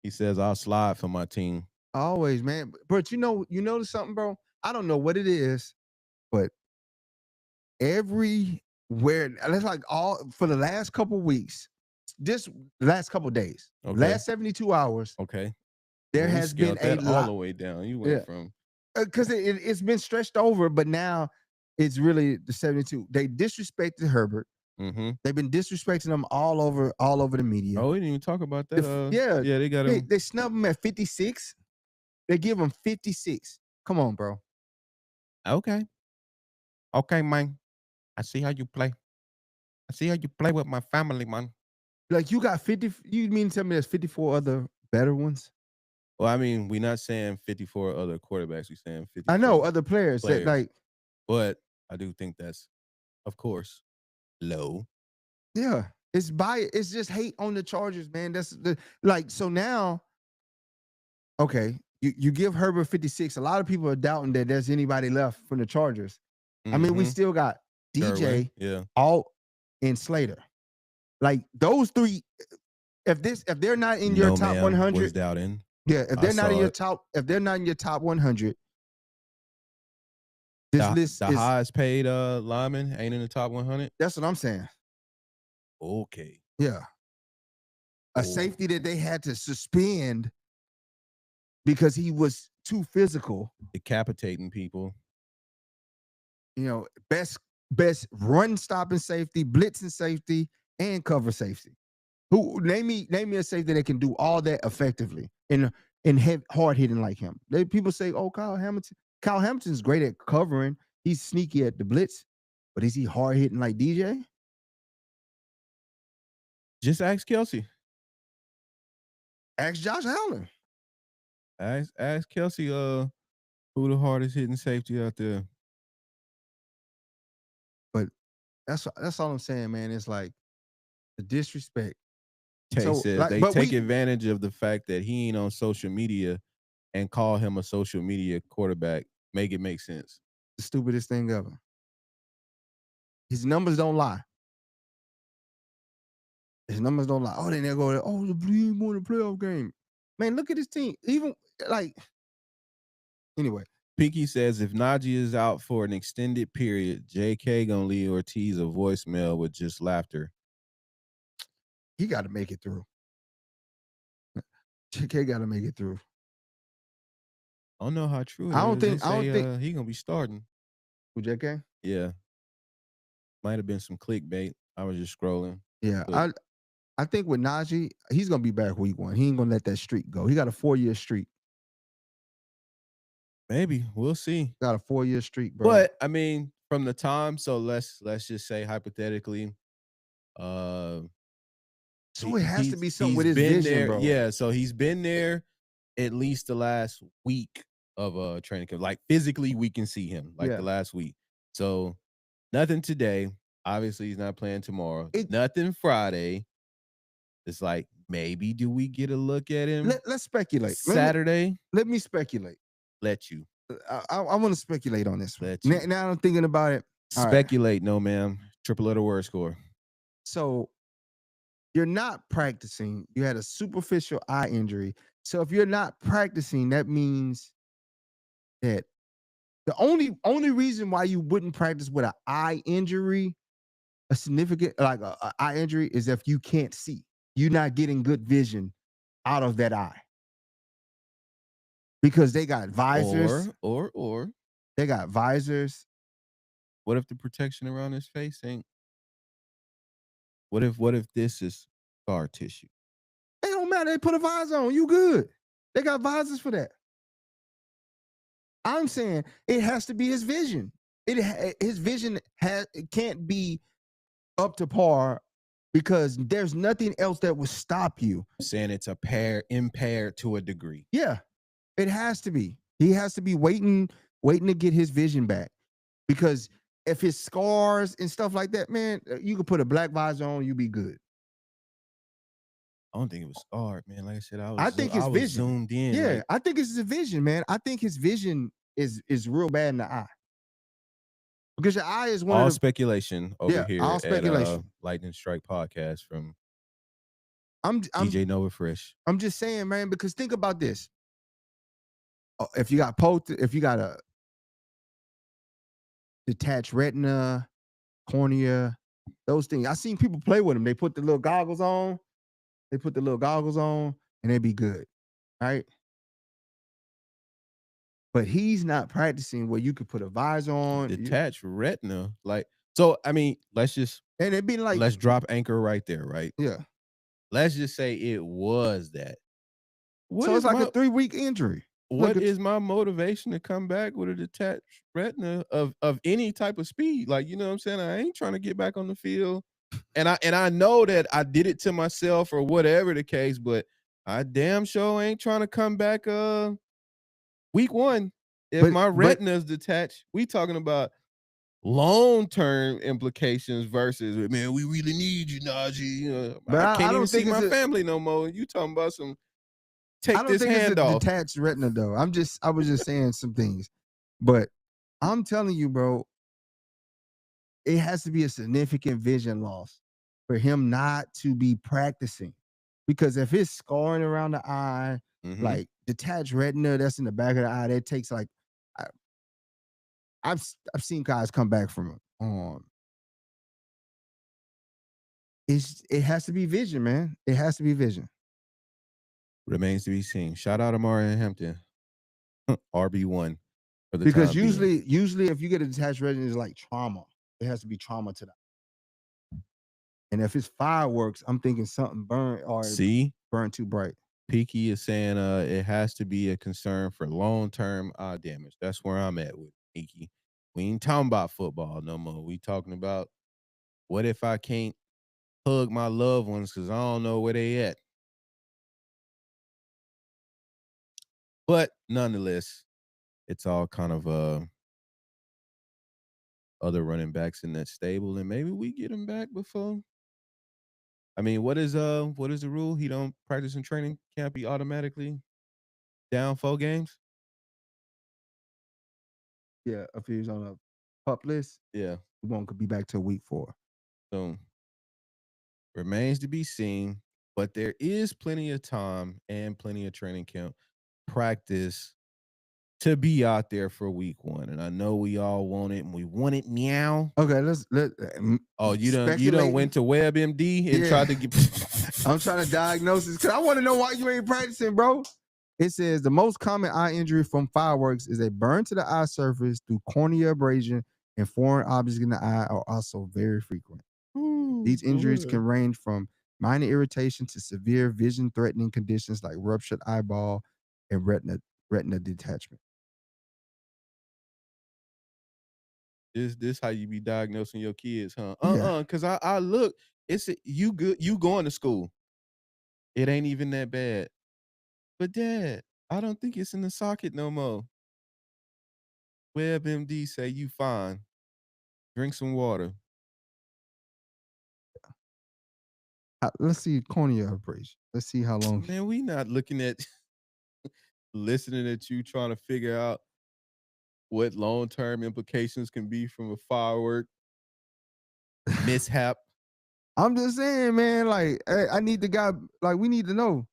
He says I'll slide for my team. Always, man. But you notice something, bro? I don't know what it is, but everywhere, it's like all for the last couple weeks, this last couple days, last 72 hours. Okay. There has been a lot all the way down. You went from because it's been stretched over, but now it's really the 72. They disrespected Herbert. Mm-hmm. They've been disrespecting them all over the media. Oh, we didn't even talk about that. Yeah, they got him. They snub him at 56. They give him 56. Come on, bro. Okay, man. I see how you play. I see how you play with my family, man. Like you got 50. You mean to tell me there's 54 other better ones? Well, I mean, we're not saying 54 other quarterbacks. We're saying 54. I know other players. That like, but I do think that's, of course, low. Yeah, it's just hate on the Chargers, man. That's so now. Okay, you give Herbert 56. A lot of people are doubting that there's anybody left from the Chargers. Mm-hmm. I mean, we still got DJ, Alt, and Slater. Like those three. If they're not in your top 100, was doubting. Yeah, if they're not in your top 100, this list the highest paid lineman ain't in the top 100. That's what I'm saying. Okay. Yeah. A Oh. safety that they had to suspend because he was too physical. Decapitating people. You know, best run stopping safety, blitzing safety, and cover safety. Who name me a safety that can do all that effectively and hard hitting like him. People say, "Oh, Kyle Hamilton." Kyle Hamilton's great at covering. He's sneaky at the blitz, but is he hard hitting like DJ? Just ask Kelsey. Ask Josh Allen. Ask Kelsey. Who the hardest hitting safety out there? But that's all I'm saying, man. It's like the disrespect. Tay So, says like, they but take advantage of the fact that he ain't on social media and call him a social media quarterback. Make it make sense. The stupidest thing ever. His numbers don't lie. His numbers don't lie. Oh, then they go, oh, the Blue won a playoff game. Man, look at his team. Even like, anyway. Pinky says if Najee is out for an extended period, JK gonna leave Ortiz a voicemail with just laughter. He got to make it through. JK got to make it through. I don't know how true it is. I don't think he gonna be starting. With JK? Yeah. Might have been some clickbait. I was just scrolling. Yeah. I think with Najee, he's gonna be back week 1. He ain't gonna let that streak go. He got a 4-year streak. Maybe. We'll see. Got a 4-year streak, bro. But I mean, from the time, so let's just say hypothetically, so it has to be something with his vision, there, bro. Yeah, so he's been there at least the last week of training camp. Like physically, we can see him like the last week. So nothing today. Obviously, he's not playing tomorrow. Nothing Friday. It's like maybe do we get a look at him? Let's speculate. Saturday. Let me speculate. Let you. I want to speculate on this one. Let you. Now I'm thinking about it. Speculate, no, ma'am. Triple letter word score. So you're not practicing. You had a superficial eye injury. So if you're not practicing, that means that the only reason why you wouldn't practice with an eye injury, a significant like a eye injury, is if you can't see. You're not getting good vision out of that eye. Because they got visors. Or they got visors. What if the protection around his face ain't? What if this is scar tissue? It don't matter. They put a visor on. You good. They got visors for that. I'm saying it has to be his vision. His vision it can't be up to par because there's nothing else that will stop you. I'm saying it's impaired to a degree. Yeah, it has to be. He has to be waiting to get his vision back. Because if his scars and stuff like that, man, you could put a black visor on, you be good. I don't think it was scarred, man. Like I said, I think his vision zoomed in. Yeah, like, I think it's his vision, man. I think his vision is real bad in the eye. Because your eye is one all of the speculation over here all speculation. At Lightning Strike podcast from I'm DJ Nova Fresh. I'm just saying, man, because think about this. If you got a detached retina, cornea, those things. I seen people play with them. They put the little goggles on. And they be good. Right? But he's not practicing where you could put a visor on. Detached retina. Like, so I mean, let's drop anchor right there, right? Yeah. Let's just say it was that. So it's like a 3-week injury. What is my motivation to come back with a detached retina of any type of speed? Like, you know what I'm saying? I ain't trying to get back on the field. And I know that I did it to myself or whatever the case, but I damn sure ain't trying to come back week 1. If my retina is detached, we talking about long-term implications versus, man, we really need you, Najee. You know, but I can't even see my family no more. You talking about some take this hand off. I don't think it's a detached retina though. I was just saying some things. But I'm telling you, bro, it has to be a significant vision loss for him not to be practicing. Because if it's scarring around the eye, like detached retina that's in the back of the eye, that takes like I've seen guys come back from it has to be vision, man. It has to be vision. Remains to be seen. Shout out Amari Hampton, RB1 for the Because time being. usually if you get a detached retina, it's like trauma. It has to be trauma to that. And if it's fireworks, I'm thinking something burned or See, burned too bright. Peaky is saying it has to be a concern for long-term eye damage. That's where I'm at with Peaky. We ain't talking about football no more. We talking about what if I can't hug my loved ones because I don't know where they at. But nonetheless, it's all kind of other running backs in that stable, and maybe we get him back before. I mean, what is the rule? He don't practice in training camp, he automatically down 4 games? Yeah, if he's on a pup list, Yeah. he won't be back till week 4. So remains to be seen, but there is plenty of time and plenty of training camp practice to be out there for week 1. And I know we all want it and we want it meow. Okay, let Oh, you done went to WebMD and tried to get I'm trying to diagnose this because I want to know why you ain't practicing, bro. It says the most common eye injury from fireworks is a burn to the eye surface through cornea abrasion, and foreign objects in the eye are also very frequent. These injuries can range from minor irritation to severe vision-threatening conditions like ruptured eyeball and retina detachment. This how you be diagnosing your kids, huh? Yeah. Because I look, you good, you going to school. It ain't even that bad. But dad, I don't think it's in the socket no more. WebMD say you fine. Drink some water. Let's see cornea abrasion. Let's see how long. Man, we not looking at listening at you trying to figure out what long-term implications can be from a firework mishap. I'm just saying, man, like, hey, I need the guy, like, we need to know.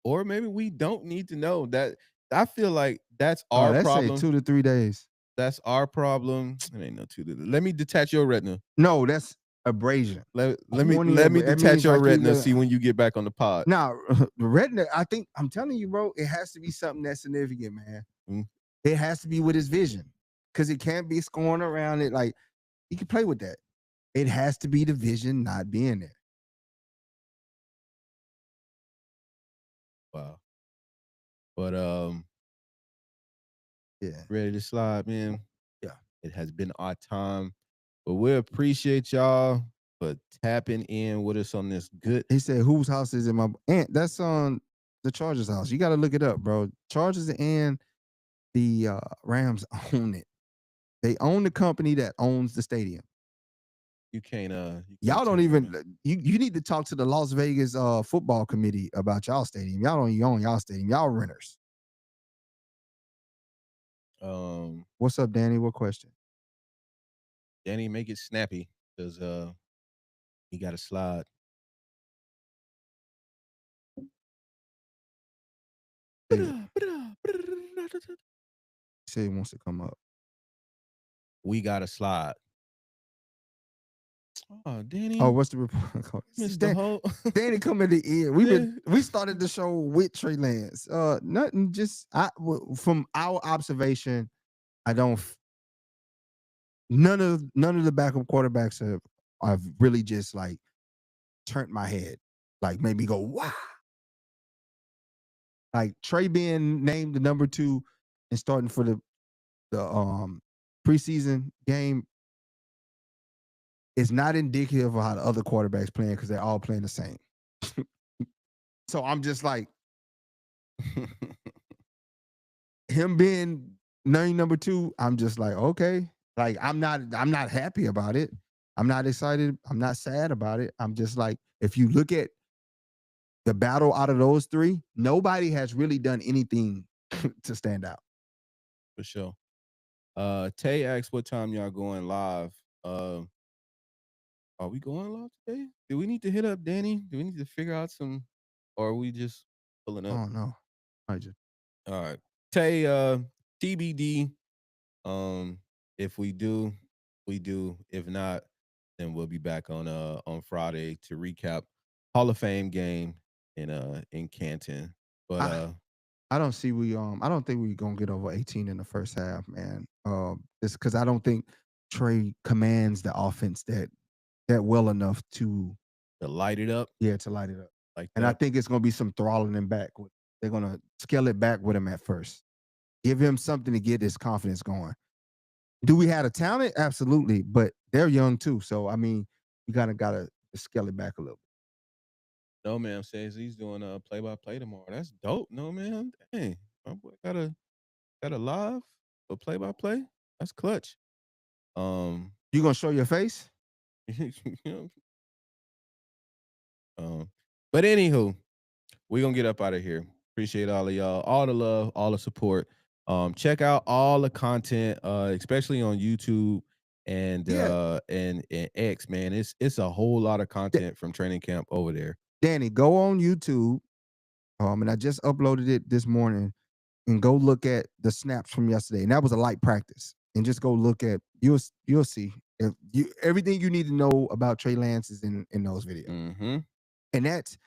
Or maybe we don't need to know that. I feel like that's our problem. Say 2 to 3 days. That's our problem. It ain't no 2 to. Let me detach your retina. No, that's abrasion. Let me detach your retina. See when you get back on the pod. Now, the retina, I think I'm telling you, bro, it has to be something that's significant, man. Mm. It has to be with his vision, because it can't be scoring around it. Like, he can play with that. It has to be the vision not being there. Wow. But Yeah. ready to slide, man. Yeah. It has been our time. But we appreciate y'all for tapping in with us on this good. He said, whose house is it? My aunt. That's on the Chargers house. You got to look it up, bro. Chargers and the Rams own it. They own the company that owns the stadium. You can't y'all don't even you need to talk to the Las Vegas football committee about y'all stadium. Y'all don't even own y'all stadium. Y'all renters. What's up, Danny? What question? Danny, make it snappy, because he got a slide. Say he wants to come up. We got a slide. Oh, Danny. Oh, what's the report? Danny come in the end. We started the show with Trey Lance. Nothing. Just from our observation, I don't. None of the backup quarterbacks have really just like turned my head, like made me go wow. Like Trey being named the number 2 and starting for the preseason game is not indicative of how the other quarterbacks playing, because they're all playing the same. So I'm just like, him being named number 2, I'm just like, okay. Like, I'm not happy about it. I'm not excited. I'm not sad about it. I'm just like, if you look at the battle out of those 3, nobody has really done anything to stand out. For sure. Tay asked what time y'all going live. Are we going live today? Do we need to hit up Danny? Do we need to figure out some, or are we just pulling up? Oh no. All right. Tay, TBD. If we do, we do. If not, and we'll be back on Friday to recap Hall of Fame game in Canton. But I I don't see I don't think we gonna get over 18 in the first half, man. It's because I don't think Trey commands the offense that well enough to to light it up to light it up. like And I that. think it's gonna be some throttling him back. They're gonna scale it back with him at first. Give him something to get his confidence going. Do we have the talent? Absolutely, but they're young too. So I mean, you gotta scale it back a little. No man says he's doing a play by play tomorrow. That's dope. No man, dang, my boy got a live a play by play. That's clutch. Um, You gonna show your face? you know, um, but anywho, we're gonna get up out of here. Appreciate all of y'all, all the love, all the support. Check out all the content, especially on YouTube and Yeah, and X, man. It's a whole lot of D- content from training camp over there. Danny, go on YouTube. And I just uploaded it this morning. And go look at the snaps from yesterday. And that was a light practice. And just go look at you'll see if everything you need to know about Trey Lance is in those videos. Mm-hmm. And that's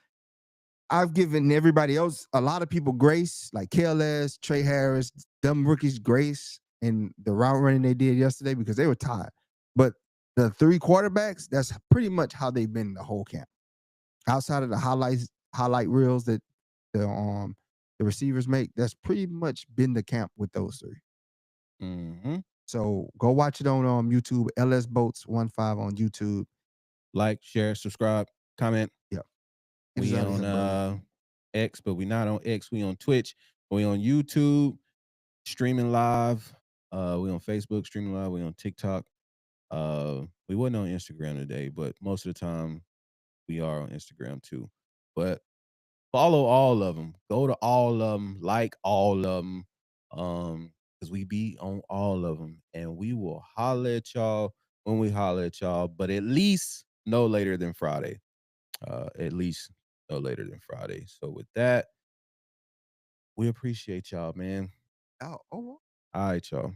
I've given everybody else, a lot of people grace, like KLS, Trey Harris, them rookies grace in the route running they did yesterday because they were tired. But the three quarterbacks, that's pretty much how they've been the whole camp. Outside of the highlight reels that the receivers make, that's pretty much been the camp with those three. Mm-hmm. So go watch it on YouTube, LS Boats 15 on YouTube. Like, share, subscribe, comment. Yeah. We on X, but we not on X. We on Twitch. We on YouTube, streaming live. We on Facebook, streaming live. We on TikTok. We wasn't on Instagram today, but most of the time we are on Instagram too. But follow all of them. Go to all of them. Like all of them. Because we be on all of them, and we will holler at y'all when we holler at y'all. But at least no later than Friday. At least no later than Friday. So with that, we appreciate y'all, man. Oh, All right, y'all.